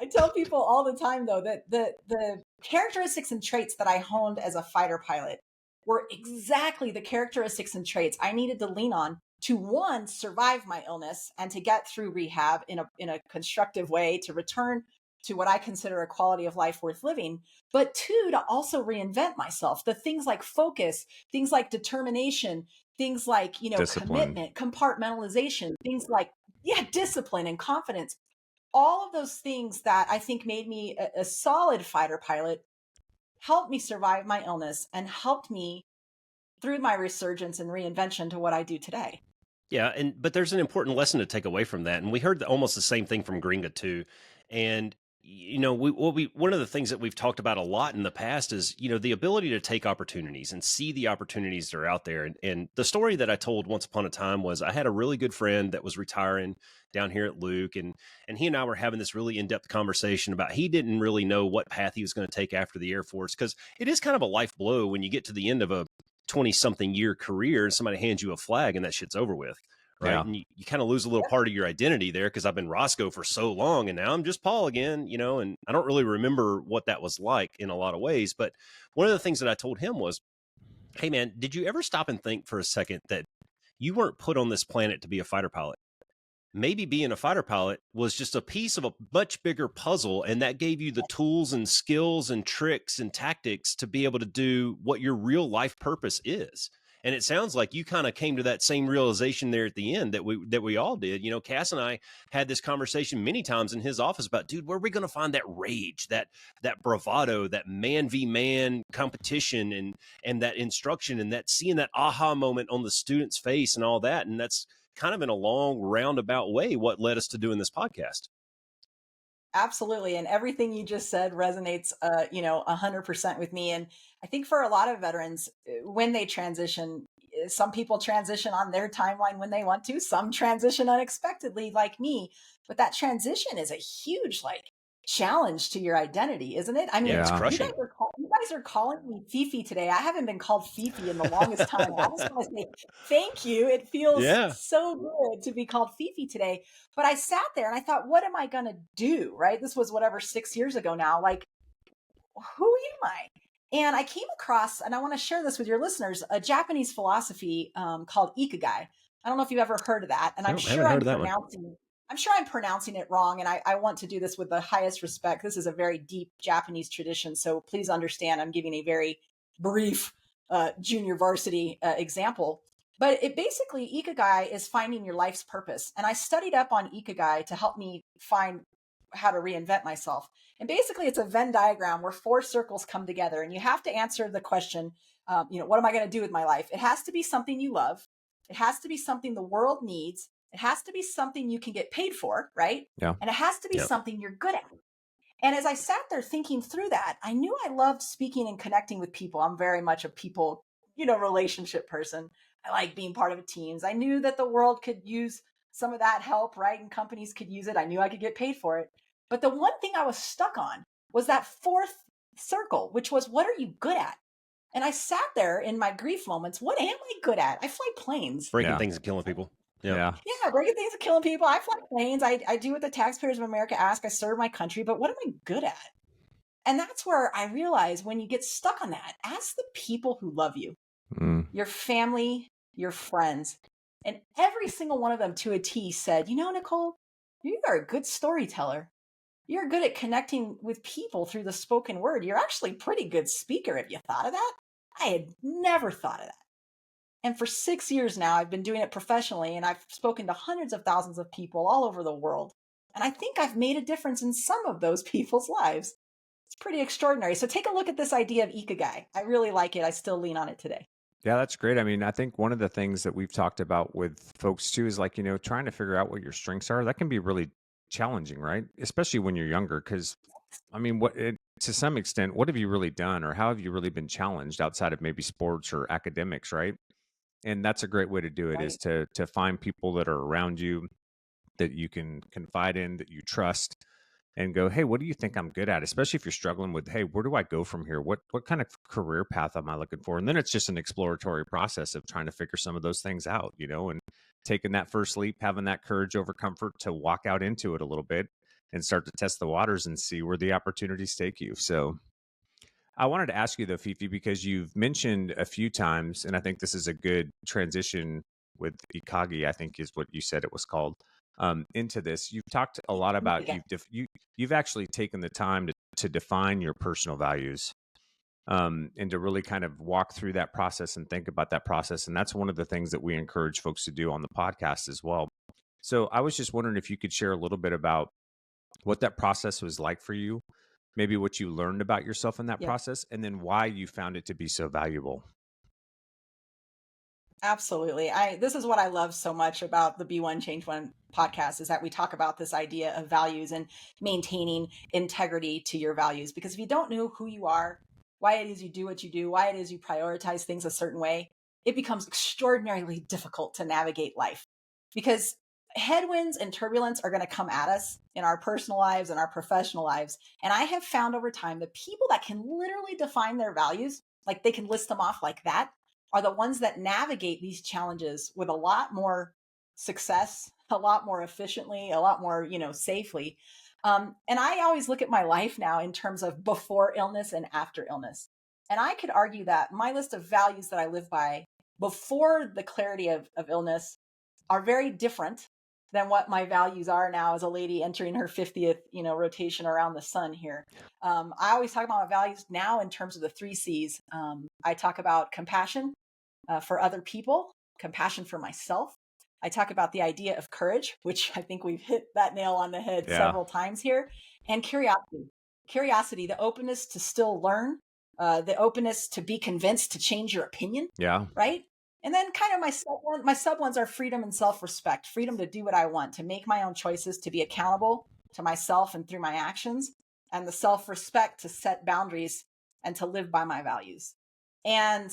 Speaker 4: I tell people all the time, though, that the characteristics and traits that I honed as a fighter pilot were exactly the characteristics and traits I needed to lean on to, one, survive my illness and to get through rehab in a constructive way, to return to what I consider a quality of life worth living, but two, to also reinvent myself. The things like focus, things like determination, things like,
Speaker 3: Discipline.
Speaker 4: commitment, compartmentalization, things like, discipline and confidence. All of those things that I think made me a solid fighter pilot helped me survive my illness and helped me through my resurgence and reinvention to what I do today.
Speaker 2: Yeah, but there's an important lesson to take away from that, and we heard almost the same thing from Gringa too. And one of the things that we've talked about a lot in the past is the ability to take opportunities and see the opportunities that are out there. And the story that I told once upon a time was I had a really good friend that was retiring down here at Luke, and he and I were having this really in-depth conversation about he didn't really know what path he was going to take after the Air Force, because it is kind of a life blow when you get to the end of a 20-something year career and somebody hands you a flag and that shit's over with. Right. Yeah. And you kind of lose a little part of your identity there, because I've been Roscoe for so long and now I'm just Paul again, and I don't really remember what that was like in a lot of ways. But one of the things that I told him was, hey man, did you ever stop and think for a second that you weren't put on this planet to be a fighter pilot? Maybe being a fighter pilot was just a piece of a much bigger puzzle, and that gave you the tools and skills and tricks and tactics to be able to do what your real life purpose is. And it sounds like you kind of came to that same realization there at the end that we all did. CAS and I had this conversation many times in his office about, dude, where are we going to find that rage, that bravado, that man v man competition, and that instruction, and that seeing that aha moment on the student's face and all that. And that's kind of in a long roundabout way what led us to doing this podcast.
Speaker 4: Absolutely. And everything you just said resonates, 100% with me. And I think for a lot of veterans, when they transition, some people transition on their timeline when they want to, some transition unexpectedly like me, but that transition is a huge, challenge to your identity, isn't it? I mean,
Speaker 2: it's crushing.
Speaker 4: You guys are calling me FiFi today. I haven't been called FiFi in the longest time. I just want to say thank you. It feels so good to be called FiFi today. But I sat there and I thought, what am I going to do? Right? This was 6 years ago now. Who am I? And I came across, and I want to share this with your listeners, a Japanese philosophy called Ikigai. I don't know if you've ever heard of that. And I'm sure I'm pronouncing it wrong. And I want to do this with the highest respect. This is a very deep Japanese tradition. So please understand, I'm giving a very brief junior varsity example. But it basically, Ikigai is finding your life's purpose. And I studied up on Ikigai to help me find how to reinvent myself. And basically, it's a Venn diagram where 4 circles come together. And you have to answer the question, what am I going to do with my life? It has to be something you love. It has to be something the world needs. It has to be something you can get paid for, right?
Speaker 3: Yeah.
Speaker 4: And it has to be something you're good at. And as I sat there thinking through that, I knew I loved speaking and connecting with people. I'm very much a people, relationship person. I like being part of teams. I knew that the world could use some of that help, right? And companies could use it. I knew I could get paid for it. But the one thing I was stuck on was that 4th circle, which was, what are you good at? And I sat there in my grief moments. What am I good at? I fly planes.
Speaker 2: Breaking things and killing people.
Speaker 3: Yeah,
Speaker 4: breaking things and killing people. I fly planes. I do what the taxpayers of America ask. I serve my country, but what am I good at? And that's where I realized, when you get stuck on that, ask the people who love you, your family, your friends. And every single one of them to a T said, Nicole, you are a good storyteller. You're good at connecting with people through the spoken word. You're actually a pretty good speaker. Have you thought of that? I had never thought of that. And for 6 years now, I've been doing it professionally, and I've spoken to hundreds of thousands of people all over the world. And I think I've made a difference in some of those people's lives. It's pretty extraordinary. So take a look at this idea of Ikigai. I really like it. I still lean on it today.
Speaker 3: Yeah, that's great. I mean, I think one of the things that we've talked about with folks too is trying to figure out what your strengths are. That can be really challenging, right? Especially when you're younger, because to some extent, what have you really done, or how have you really been challenged outside of maybe sports or academics, right? And that's a great way to do it, is to find people that are around you that you can confide in, that you trust, and go, hey, what do you think I'm good at? Especially if you're struggling with, hey, where do I go from here? What kind of career path am I looking for? And then it's just an exploratory process of trying to figure some of those things out, and taking that first leap, having that courage over comfort to walk out into it a little bit. and start to test the waters and see where the opportunities take you. So I wanted to ask you though, FiFi, because you've mentioned a few times, and I think this is a good transition with Ikagi, I think is what you said it was called, into this. You've talked a lot about, you've actually taken the time to define your personal values, and to really kind of walk through that process and think about that process. And that's one of the things that we encourage folks to do on the podcast as well. So I was just wondering if you could share a little bit about what that process was like for you, maybe what you learned about yourself in that process, and then why you found it to be so valuable.
Speaker 4: Absolutely. This is what I love so much about the Be One Change One podcast, is that we talk about this idea of values and maintaining integrity to your values. Because if you don't know who you are, why it is you do what you do, why it is you prioritize things a certain way, it becomes extraordinarily difficult to navigate life. Because headwinds and turbulence are going to come at us in our personal lives and our professional lives. And I have found over time the people that can literally define their values, like they can list them off like that, are the ones that navigate these challenges with a lot more success, a lot more efficiently, a lot more, safely. And I always look at my life now in terms of before illness and after illness. And I could argue that my list of values that I live by before the clarity of illness are very different than what my values are now as a lady entering her 50th, rotation around the sun here. I always talk about my values now in terms of the 3 C's. I talk about compassion for other people, compassion for myself. I talk about the idea of courage, which I think we've hit that nail on the head several times here, and curiosity, the openness to still learn, the openness to be convinced, to change your opinion.
Speaker 3: Yeah.
Speaker 4: Right. And then kind of my sub ones are freedom and self-respect, freedom to do what I want, to make my own choices, to be accountable to myself and through my actions, and the self-respect to set boundaries and to live by my values. And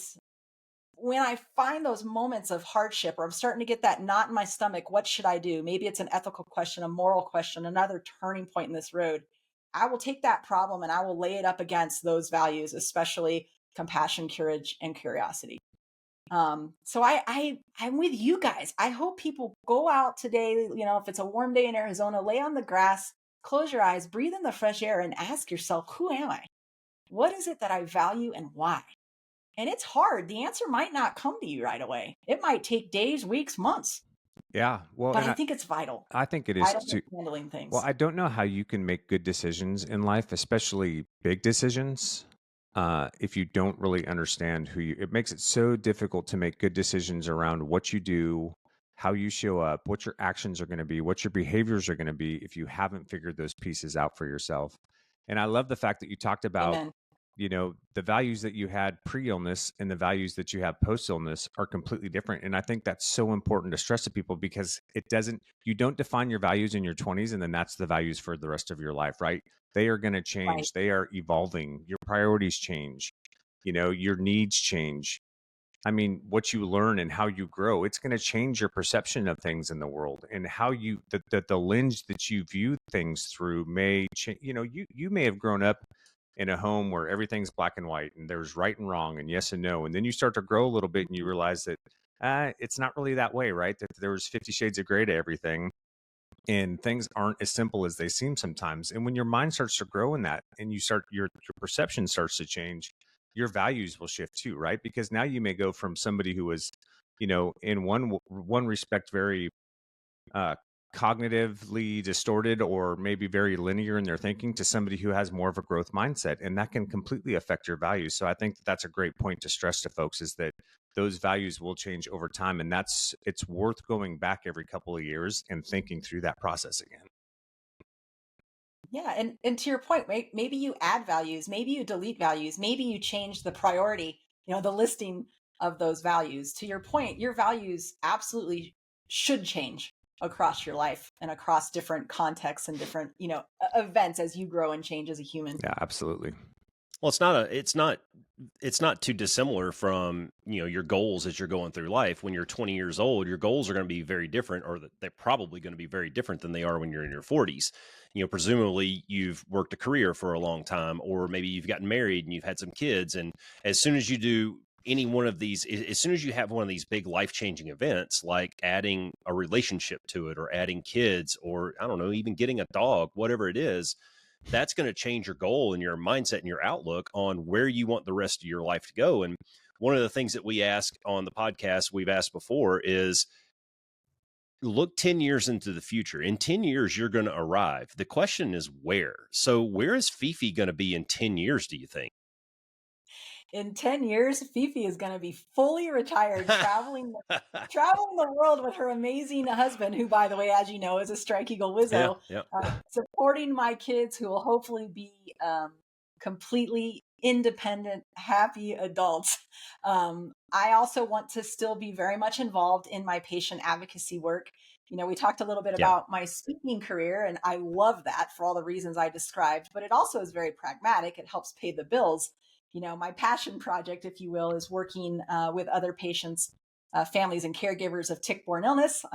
Speaker 4: when I find those moments of hardship, or I'm starting to get that knot in my stomach, what should I do? Maybe it's an ethical question, a moral question, another turning point in this road. I will take that problem and I will lay it up against those values, especially compassion, courage, and curiosity. So I'm with you guys. I hope people go out today, if it's a warm day in Arizona, lay on the grass, close your eyes, breathe in the fresh air, and ask yourself, who am I? What is it that I value and why? And it's hard. The answer might not come to you right away. It might take days, weeks, months.
Speaker 3: Yeah. Well,
Speaker 4: but I think it's vital.
Speaker 3: I think it is too.
Speaker 4: Handling things.
Speaker 3: Well, I don't know how you can make good decisions in life, especially big decisions, if you don't really understand it makes it so difficult to make good decisions around what you do, how you show up, what your actions are going to be, what your behaviors are going to be, if you haven't figured those pieces out for yourself. And I love the fact that you talked about,
Speaker 4: Amen.
Speaker 3: The values that you had pre-illness and the values that you have post-illness are completely different. And I think that's so important to stress to people, because you don't define your values in your 20s and then that's the values for the rest of your life, right? They are going to change. Right. They are evolving. Your priorities change. Your needs change. I mean, what you learn and how you grow, it's going to change your perception of things in the world, and how the lens that you view things through may change. You may have grown up in a home where everything's black and white and there's right and wrong and yes and no. And then you start to grow a little bit and you realize that it's not really that way, right? That there's 50 shades of gray to everything. And things aren't as simple as they seem sometimes. And when your mind starts to grow in that, and your perception starts to change, your values will shift too, right? Because now you may go from somebody who was, in one respect, very cognitively distorted or maybe very linear in their thinking, to somebody who has more of a growth mindset, and that can completely affect your values. So I think that's a great point to stress to folks, is that those values will change over time, and it's worth going back every couple of years and thinking through that process again.
Speaker 4: Yeah, and to your point, maybe you add values, maybe you delete values, maybe you change the priority, the listing of those values. To your point, your values absolutely should change across your life and across different contexts and different, events as you grow and change as a human.
Speaker 3: Yeah, absolutely.
Speaker 2: Well, it's not too dissimilar from, your goals as you're going through life. When you're 20 years old, your goals are going to be very different, or they're probably going to be very different than they are when you're in your 40s. Presumably you've worked a career for a long time, or maybe you've gotten married and you've had some kids. And as soon as you do any one of these, as soon as you have one of these big life-changing events, like adding a relationship to it or adding kids or, I don't know, even getting a dog, whatever it is, that's going to change your goal and your mindset and your outlook on where you want the rest of your life to go. And one of the things that we ask on the podcast, we've asked before, is look 10 years into the future. In 10 years, you're going to arrive. The question is where. So where is FiFi going to be in 10 years, do you think?
Speaker 4: In 10 years, FiFi is going to be fully retired, traveling the world with her amazing husband, who, by the way, as you know, is a Strike Eagle Wizzo, supporting my kids, who will hopefully be completely independent, happy adults. I also want to still be very much involved in my patient advocacy work. You know, we talked a little bit about my speaking career, and I love that for all the reasons I described, but it also is very pragmatic. It helps pay the bills. You know, my passion project, if you will, is working with other patients, families and caregivers of tick-borne illness.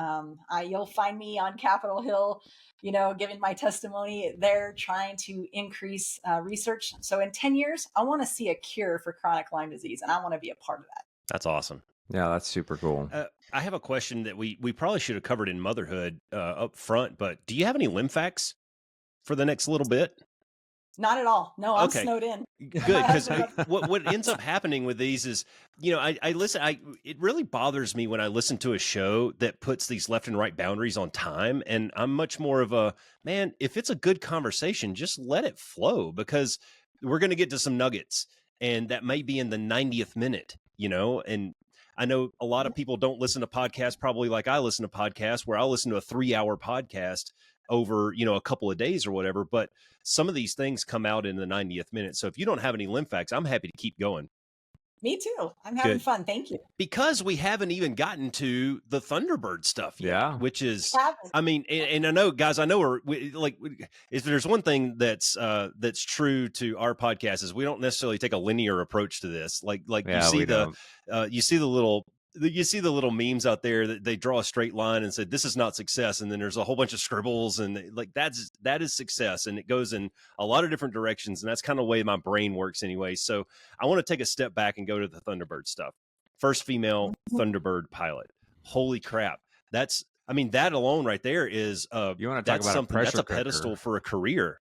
Speaker 4: You'll find me on Capitol Hill, you know, giving my testimony there, trying to increase research. So in 10 years, I want to see a cure for chronic Lyme disease, and I want to be a part of that.
Speaker 2: That's awesome.
Speaker 3: Yeah, that's super cool.
Speaker 2: I have a question that we probably should have covered in motherhood up front, but do you have any lim facts for the next little bit?
Speaker 4: Not at all. No, I'm snowed in.
Speaker 2: Good, because what ends up happening with these is, you know, I listen. It really bothers me when I listen to a show that puts these left and right boundaries on time, and I'm much more of a man. If it's a good conversation, just let it flow, because we're going to get to some nuggets, and that may be in the 90th minute, you know. And I know a lot of people don't listen to podcasts probably like I listen to podcasts, where I'll listen to a 3-hour podcast over, you know, a couple of days or whatever, but some of these things come out in the 90th minute. So if you don't have any lim facts, I'm happy to keep going.
Speaker 4: Me too. I'm having fun. Thank you.
Speaker 2: Because we haven't even gotten to the Thunderbird stuff yet, which is, I mean, and I know, guys, I know if there's one thing that's true to our podcast, is we don't necessarily take a linear approach to this. You see the little memes out there that they draw a straight line and say, this is not success. And then there's a whole bunch of scribbles, and like, that is success. And it goes in a lot of different directions. And that's kind of the way my brain works anyway. So I want to take a step back and go to the Thunderbird stuff. First female Thunderbird pilot. Holy crap. That alone right there is,
Speaker 3: you want to talk about
Speaker 2: that's a pedestal for a career.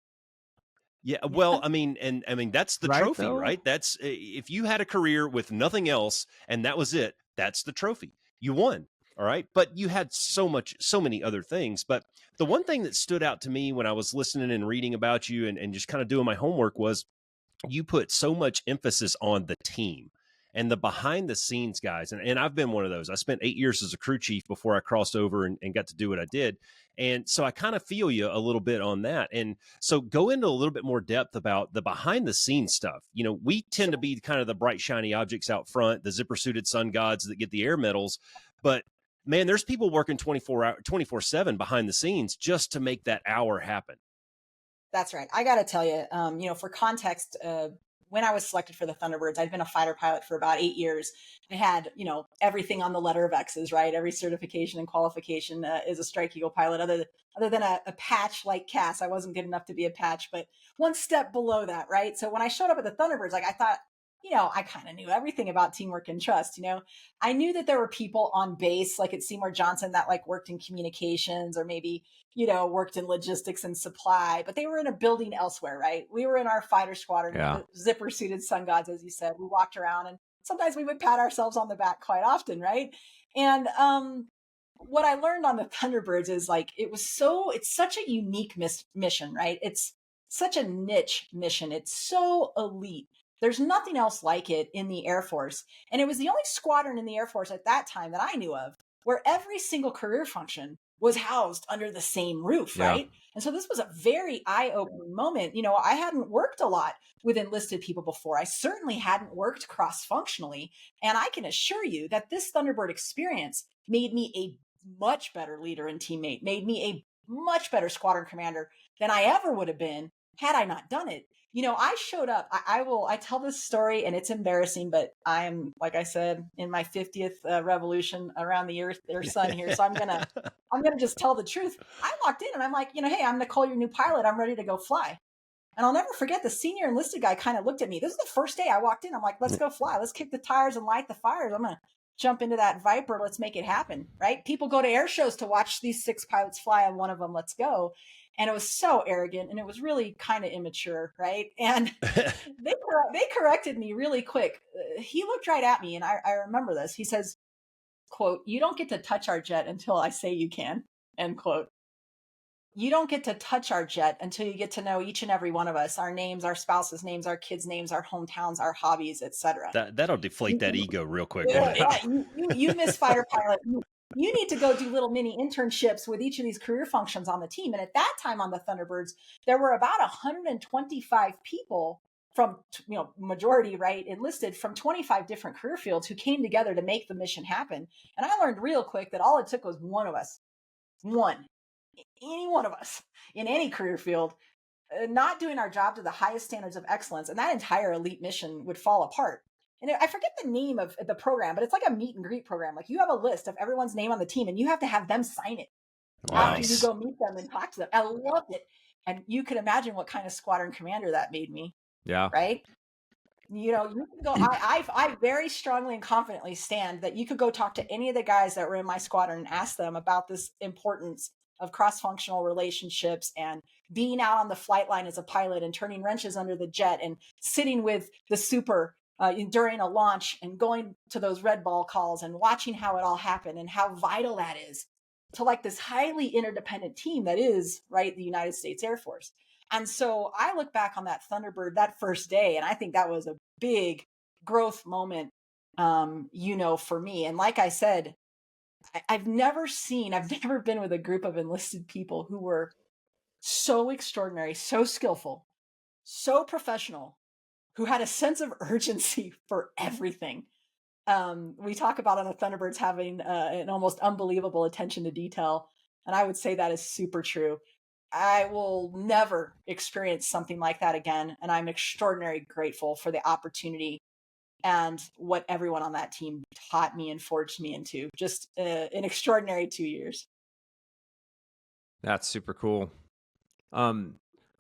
Speaker 2: Yeah. Well, that's the trophy, though? Right? That's, if you had a career with nothing else and that was it, that's the trophy. You won. All right. But you had so many other things. But the one thing that stood out to me when I was listening and reading about you and just kind of doing my homework was you put so much emphasis on the team and the behind the scenes guys. And I've been one of those. I spent 8 years as a crew chief before I crossed over and got to do what I did. And so I kind of feel you a little bit on that. And so go into a little bit more depth about the behind the scenes stuff. You know, we tend to be kind of the bright, shiny objects out front, the zipper suited sun gods that get the air medals. But man, there's people working 24/7 behind the scenes just to make that hour happen.
Speaker 4: That's right. I got to tell you, you know, for context, when I was selected for the Thunderbirds, I'd been a fighter pilot for about 8 years. I had, you know, everything on the letter of X's, right? Every certification and qualification as a Strike Eagle pilot, other than a patch like CAS. I wasn't good enough to be a patch, but one step below that, right? So when I showed up at the Thunderbirds, I thought, you know, I kind of knew everything about teamwork and trust. You know, I knew that there were people on base, like at Seymour Johnson, that worked in communications or maybe, you know, worked in logistics and supply, but they were in a building elsewhere, right? We were in our fighter squadron, zipper suited sun gods, as you said. We walked around and sometimes we would pat ourselves on the back quite often, right? And what I learned on the Thunderbirds is it's such a unique mission, right? It's such a niche mission. It's so elite. There's nothing else like it in the Air Force. And it was the only squadron in the Air Force at that time that I knew of where every single career function was housed under the same roof, right? And so this was a very eye-opening moment. You know, I hadn't worked a lot with enlisted people before. I certainly hadn't worked cross-functionally. And I can assure you that this Thunderbird experience made me a much better leader and teammate, made me a much better squadron commander than I ever would have been had I not done it. You know, I showed up, I tell this story and it's embarrassing, but I'm, like I said, in my 50th revolution around the earth or sun here. So I'm going to just tell the truth. I walked in and I'm like, you know, hey, I'm Nicole, your new pilot. I'm ready to go fly. And I'll never forget the senior enlisted guy kind of looked at me. This is the first day I walked in. I'm like, let's go fly. Let's kick the tires and light the fires. I'm going to jump into that Viper. Let's make it happen. Right. People go to air shows to watch these 6 pilots fly on one of them. Let's go. And it was so arrogant and it was really kind of immature. Right. And they corrected me really quick. He looked right at me and I remember this. He says, quote, "You don't get to touch our jet until I say you can," end quote. You don't get to touch our jet until you get to know each and every one of us, our names, our spouses' names, our kids' names, our hometowns, our hobbies, etc.
Speaker 2: That'll deflate that ego real quick.
Speaker 4: Yeah, you miss fighter pilot. You need to go do little mini internships with each of these career functions on the team. And at that time on the Thunderbirds, there were about 125 people from, majority, right, enlisted from 25 different career fields who came together to make the mission happen. And I learned real quick that all it took was one of us, any one of us in any career field, not doing our job to the highest standards of excellence, and that entire elite mission would fall apart. And I forget the name of the program, but it's like a meet and greet program. Like you have a list of everyone's name on the team and you have to have them sign it after you go meet them and talk to them. I loved it. And you can imagine what kind of squadron commander that made me.
Speaker 3: Yeah.
Speaker 4: Right. You can go, I very strongly and confidently stand that you could go talk to any of the guys that were in my squadron and ask them about this importance of cross-functional relationships and being out on the flight line as a pilot and turning wrenches under the jet and sitting with the super during a launch and going to those red ball calls and watching how it all happened and how vital that is to like this highly interdependent team that is, right, the United States Air Force. And so I look back on that Thunderbird that first day, and I think that was a big growth moment, for me. And like I said, I've never been with a group of enlisted people who were so extraordinary, so skillful, so professional, who had a sense of urgency for everything. We talk about on the Thunderbirds having an almost unbelievable attention to detail. And I would say that is super true. I will never experience something like that again. And I'm extraordinarily grateful for the opportunity and what everyone on that team taught me and forged me into. Just an extraordinary 2 years.
Speaker 3: That's super cool.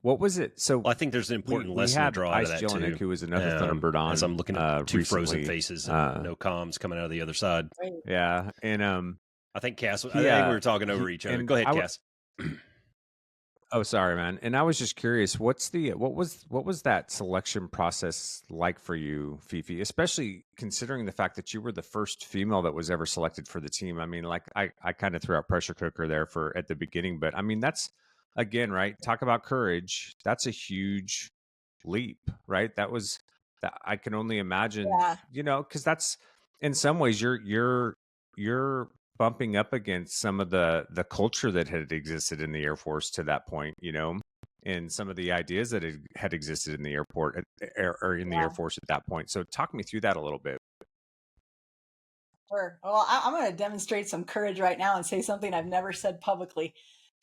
Speaker 3: What was it? So
Speaker 2: I think there's an important lesson to draw out of that
Speaker 3: Jelinek,
Speaker 2: too.
Speaker 3: Who was another Thunderbird on.
Speaker 2: As I'm looking at two
Speaker 3: recently,
Speaker 2: frozen faces and no comms coming out of the other side.
Speaker 3: Yeah, and
Speaker 2: I think Cass. I think we were talking over each other. Go ahead, Cass.
Speaker 3: Oh, sorry, man. And I was just curious, what was that selection process like for you, FiFi? Especially considering the fact that you were the first female that was ever selected for the team. I mean, like I kind of threw out pressure cooker there at the beginning, but I mean that's again, right? Talk about courage. That's a huge leap, right? That I can only imagine, because that's in some ways you're bumping up against some of the culture that had existed in the Air Force to that point, and some of the ideas that had existed in the airport or in the Air Force at that point. So talk me through that a little bit.
Speaker 4: Sure. Well, I'm going to demonstrate some courage right now and say something I've never said publicly.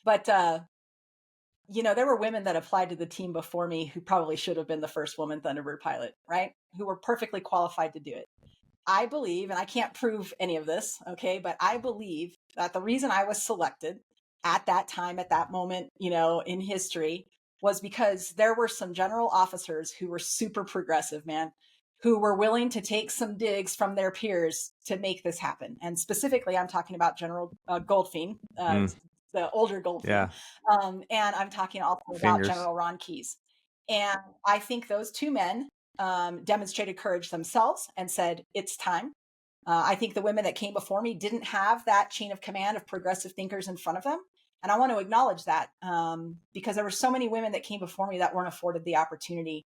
Speaker 4: But, there were women that applied to the team before me who probably should have been the first woman Thunderbird pilot, right? Who were perfectly qualified to do it. I believe, and I can't prove any of this, okay, but I believe that the reason I was selected at that time, at that moment, in history, was because there were some general officers who were super progressive, man, who were willing to take some digs from their peers to make this happen. And specifically, I'm talking about General Goldfein, the older Goldfein. Yeah. And I'm talking also about General Ron Keyes. And I think those two men demonstrated courage themselves and said, it's time. I think the women that came before me didn't have that chain of command of progressive thinkers in front of them. And I want to acknowledge that because there were so many women that came before me that weren't afforded the opportunity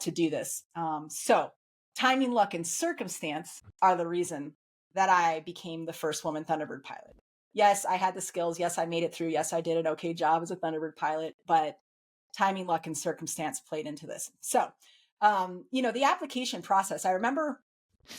Speaker 4: to do this. So timing, luck, and circumstance are the reason that I became the first woman Thunderbird pilot. Yes, I had the skills. Yes, I made it through. Yes, I did an okay job as a Thunderbird pilot, but timing, luck, and circumstance played into this. So the application process, I remember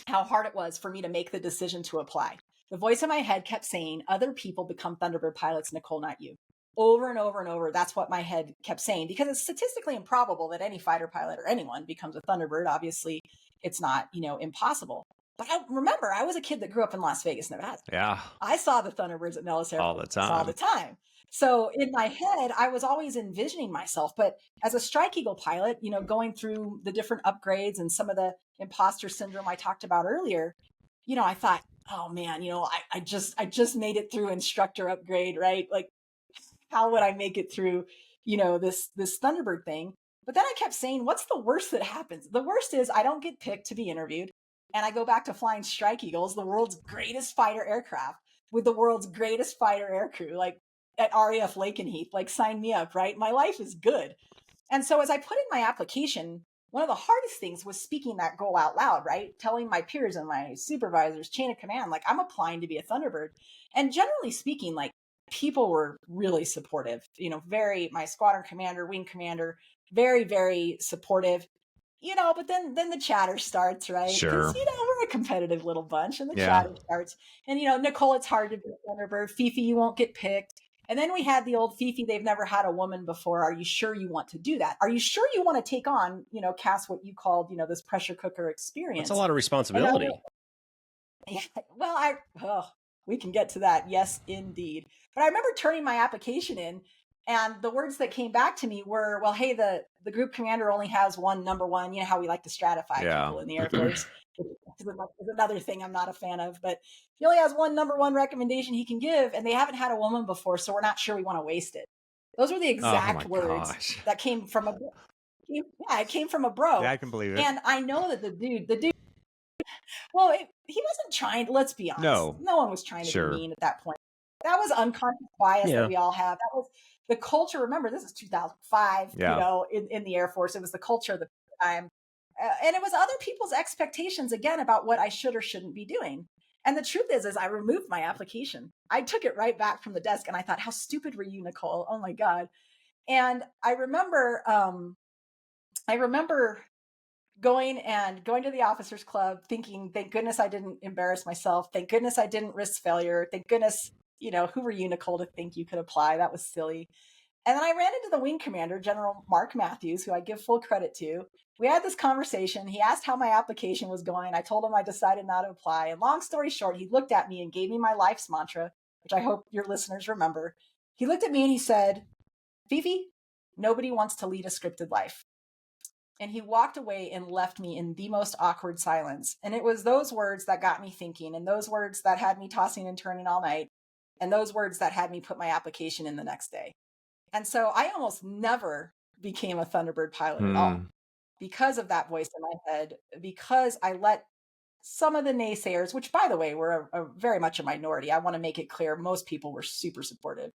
Speaker 4: how hard it was for me to make the decision to apply. The voice in my head kept saying, other people become Thunderbird pilots, Nicole, not you. Over and over and over. That's what my head kept saying, because it's statistically improbable that any fighter pilot or anyone becomes a Thunderbird. Obviously, it's not, impossible. But I was a kid that grew up in Las Vegas, Nevada.
Speaker 3: Yeah.
Speaker 4: I saw the Thunderbirds at Nellis Air Force
Speaker 3: all the time.
Speaker 4: all the time. So in my head, I was always envisioning myself, but as a Strike Eagle pilot, going through the different upgrades and some of the imposter syndrome I talked about earlier, I thought, oh man, I just made it through instructor upgrade, right? Like, how would I make it through, this Thunderbird thing? But then I kept saying, what's the worst that happens? The worst is I don't get picked to be interviewed. And I go back to flying Strike Eagles, the world's greatest fighter aircraft with the world's greatest fighter aircrew, like at RAF Lakenheath, like sign me up, right? My life is good. And so as I put in my application, one of the hardest things was speaking that goal out loud, right? Telling my peers and my supervisors, chain of command, like I'm applying to be a Thunderbird. And generally speaking, like people were really supportive, my squadron commander, wing commander, very, very supportive. But then the chatter starts, right?
Speaker 3: Sure.
Speaker 4: Because, we're a competitive little bunch and the chatter starts. And, Nicole, it's hard to be a Thunderbird. FiFi, you won't get picked. And then we had the old FiFi, they've never had a woman before. Are you sure you want to do that? Are you sure you want to take on, CAS, what you called, this pressure cooker experience?
Speaker 2: That's a lot of responsibility.
Speaker 4: Well, we can get to that. Yes, indeed. But I remember turning my application in, and the words that came back to me were, well, hey, the group commander only has one number one. You know how we like to stratify people in the Air Force. Is another thing I'm not a fan of, but he only has one number one recommendation he can give, and they haven't had a woman before, so we're not sure we want to waste it. Those were the exact words that came from it came from a bro.
Speaker 3: Yeah, I can believe it.
Speaker 4: And I know that the dude, well, he wasn't trying. Let's be honest. No one was trying to be mean at that point. That was unconscious bias that we all have. That was the culture. Remember, this is 2005. In the Air Force, it was the culture of the time. And it was other people's expectations, again, about what I should or shouldn't be doing. And the truth is I removed my application. I took it right back from the desk and I thought, how stupid were you, Nicole? Oh my God. And I remember going to the officers club thinking, thank goodness I didn't embarrass myself. Thank goodness I didn't risk failure. Thank goodness, who were you, Nicole, to think you could apply? That was silly. And then I ran into the wing commander, General Mark Matthews, who I give full credit to. We had this conversation. He asked how my application was going. I told him I decided not to apply. And long story short, he looked at me and gave me my life's mantra, which I hope your listeners remember. He looked at me and he said, FiFi, nobody wants to lead a scripted life. And he walked away and left me in the most awkward silence. And it was those words that got me thinking, and those words that had me tossing and turning all night, and those words that had me put my application in the next day. And so I almost never became a Thunderbird pilot at all because of that voice in my head, because I let some of the naysayers, which by the way, were very much a minority. I want to make it clear. Most people were super supportive.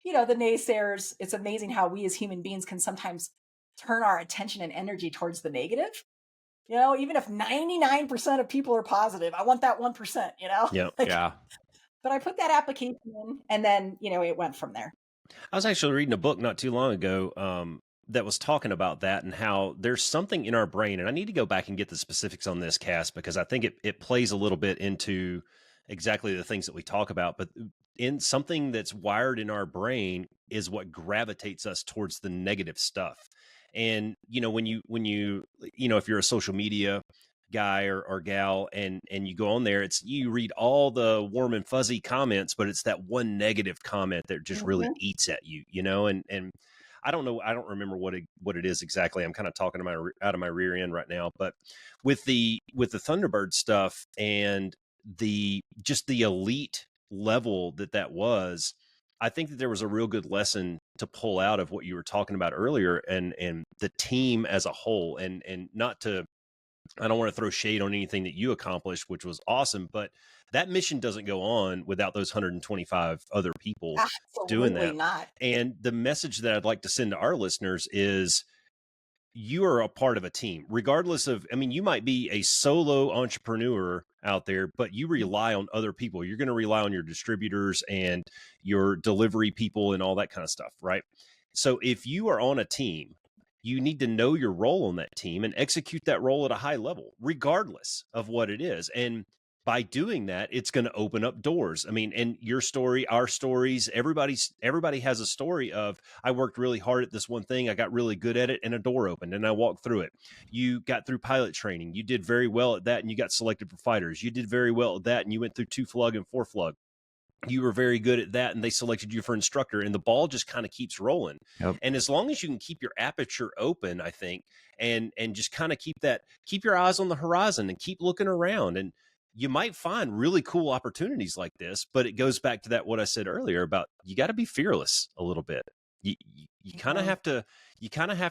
Speaker 4: The naysayers, it's amazing how we as human beings can sometimes turn our attention and energy towards the negative. Even if 99% of people are positive, I want that 1%,
Speaker 2: Yeah.
Speaker 4: But I put that application in and then, it went from there.
Speaker 2: I was actually reading a book not too long ago that was talking about that and how there's something in our brain, and I need to go back and get the specifics on this, Cass, because I think it plays a little bit into exactly the things that we talk about, but in something that's wired in our brain is what gravitates us towards the negative stuff. And, when you, if you're a social media guy or gal and you go on there, you read all the warm and fuzzy comments, but it's that one negative comment that just really eats at you, and I don't know. I don't remember what it is exactly. I'm kind of talking out of my rear end right now, but with the Thunderbird stuff and the elite level that was, I think that there was a real good lesson to pull out of what you were talking about earlier and the team as a whole, and not to, I don't want to throw shade on anything that you accomplished, which was awesome, but that mission doesn't go on without those 125 other people doing that.
Speaker 4: Not.
Speaker 2: And the message that I'd like to send to our listeners is you are a part of a team, regardless of, you might be a solo entrepreneur out there, but you rely on other people. You're going to rely on your distributors and your delivery people and all that kind of stuff, right? So if you are on a team, you need to know your role on that team and execute that role at a high level, regardless of what it is. And by doing that, it's going to open up doors. And your story, our stories, everybody has a story of, I worked really hard at this one thing. I got really good at it and a door opened and I walked through it. You got through pilot training. You did very well at that and you got selected for fighters. You did very well at that and you went through 2 flug and 4 flug. you were very good at that and they selected you for instructor, and the ball just kind of keeps rolling.
Speaker 3: Yep.
Speaker 2: And as long as you can keep your aperture open, I think, and just kind of keep your eyes on the horizon and keep looking around, and you might find really cool opportunities like this. But it goes back to that, what I said earlier about, you got to be fearless a little bit. You kind of have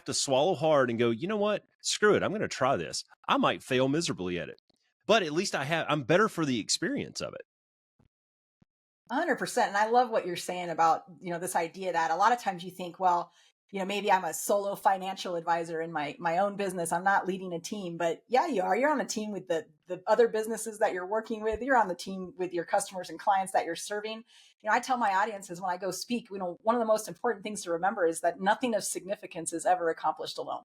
Speaker 2: to swallow hard and go, you know what, screw it, I'm going to try this. I might fail miserably at it, but at least I'm better for the experience of it.
Speaker 4: 100%. And I love what you're saying about, this idea that a lot of times you think, well, maybe I'm a solo financial advisor in my own business. I'm not leading a team, but yeah, you are. You're on a team with the other businesses that you're working with. You're on the team with your customers and clients that you're serving. I tell my audiences when I go speak, one of the most important things to remember is that nothing of significance is ever accomplished alone.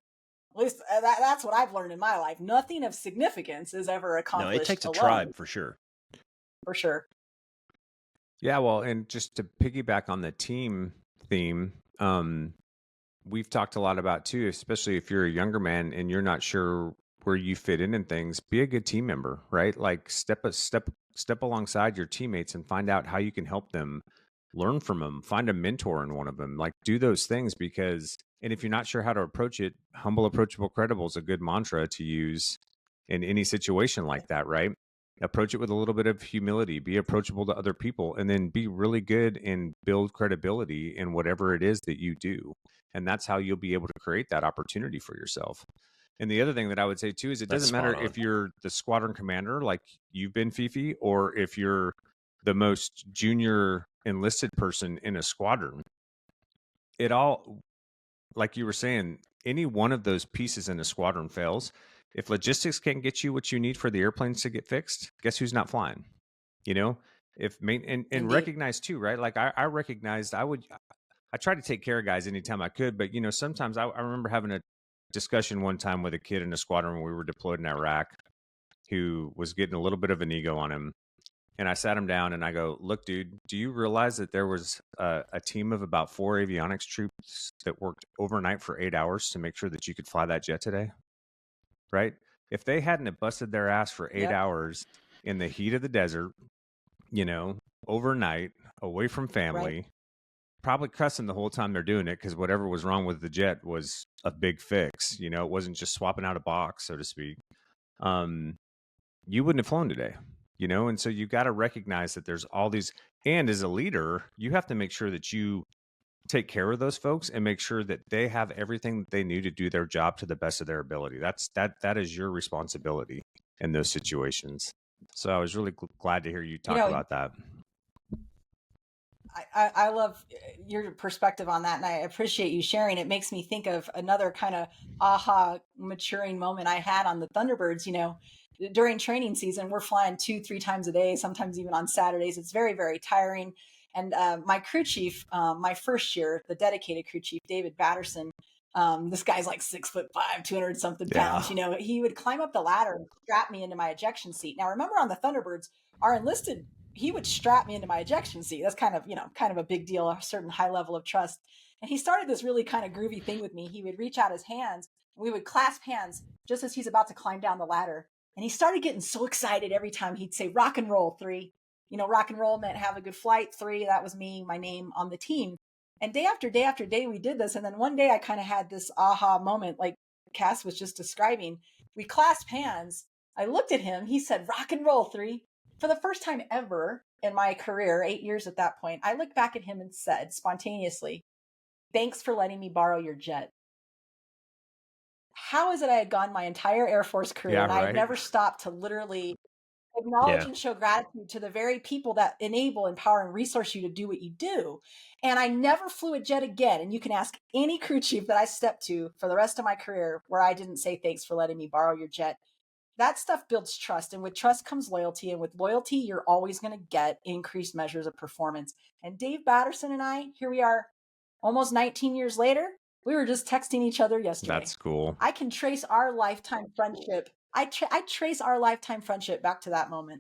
Speaker 4: At least that's what I've learned in my life. Nothing of significance is ever accomplished alone.
Speaker 2: No, it takes a tribe for sure.
Speaker 4: For sure.
Speaker 3: Yeah, well, and just to piggyback on the team theme, we've talked a lot about too, especially if you're a younger man and you're not sure where you fit in and things, be a good team member, right? Like step alongside your teammates and find out how you can help them, learn from them, find a mentor in one of them, like do those things. Because, and if you're not sure how to approach it, humble, approachable, credible is a good mantra to use in any situation like that, right? Approach it with a little bit of humility, be approachable to other people, and then be really good and build credibility in whatever it is that you do. And that's how you'll be able to create that opportunity for yourself. And the other thing that I would say too is it doesn't matter if you're the squadron commander, like you've been, FiFi, or if you're the most junior enlisted person in a squadron. It all, like you were saying, any one of those pieces in a squadron fails. If logistics can't get you what you need for the airplanes to get fixed, guess who's not flying? If and recognize too, right? Like I recognized I tried to take care of guys anytime I could, but sometimes I remember having a discussion one time with a kid in a squadron when we were deployed in Iraq who was getting a little bit of an ego on him. And I sat him down and I go, look, dude, do you realize that there was a team of about 4 avionics troops that worked overnight for 8 hours to make sure that you could fly that jet today? Right? If they hadn't have busted their ass for 8 hours in the heat of the desert, overnight, away from family, probably cussing the whole time they're doing it because whatever was wrong with the jet was a big fix. It wasn't just swapping out a box, so to speak. You wouldn't have flown today, and so you got to recognize that there's all these, and as a leader, you have to make sure that you take care of those folks and make sure that they have everything that they need to do their job to the best of their ability. That is your responsibility in those situations. So I was really glad to hear you talk about that.
Speaker 4: I love your perspective on that, and I appreciate you sharing. It makes me think of another kind of aha maturing moment I had on the Thunderbirds. During training season, we're flying 2-3 times a day, sometimes even on Saturdays. It's very, very tiring. And my crew chief, my first year, the dedicated crew chief, David Batterson, this guy's like 6'5", 200 something pounds. He would climb up the ladder and strap me into my ejection seat. Now, remember on the Thunderbirds, our enlisted, he would strap me into my ejection seat. That's kind of a big deal, a certain high level of trust. And he started this really kind of groovy thing with me. He would reach out his hands. We would clasp hands just as he's about to climb down the ladder. And he started getting so excited every time he'd say, rock and roll 3. Rock and roll meant have a good flight. 3, that was me, my name on the team. And day after day after day, we did this. And then one day I kind of had this aha moment, like Cass was just describing. We clasped hands. I looked at him. He said, rock and roll 3. For the first time ever in my career, 8 years at that point, I looked back at him and said spontaneously, thanks for letting me borrow your jet. How is it I had gone my entire Air Force career and I had never stopped to literally acknowledge and show gratitude to the very people that enable, empower, and resource you to do what you do. And I never flew a jet again. And you can ask any crew chief that I stepped to for the rest of my career where I didn't say, thanks for letting me borrow your jet. That stuff builds trust. And with trust comes loyalty. And with loyalty, you're always going to get increased measures of performance. And Dave Batterson and I, here we are almost 19 years later. We were just texting each other yesterday.
Speaker 3: That's cool.
Speaker 4: I can trace our lifetime friendship. I trace our lifetime friendship back to that moment.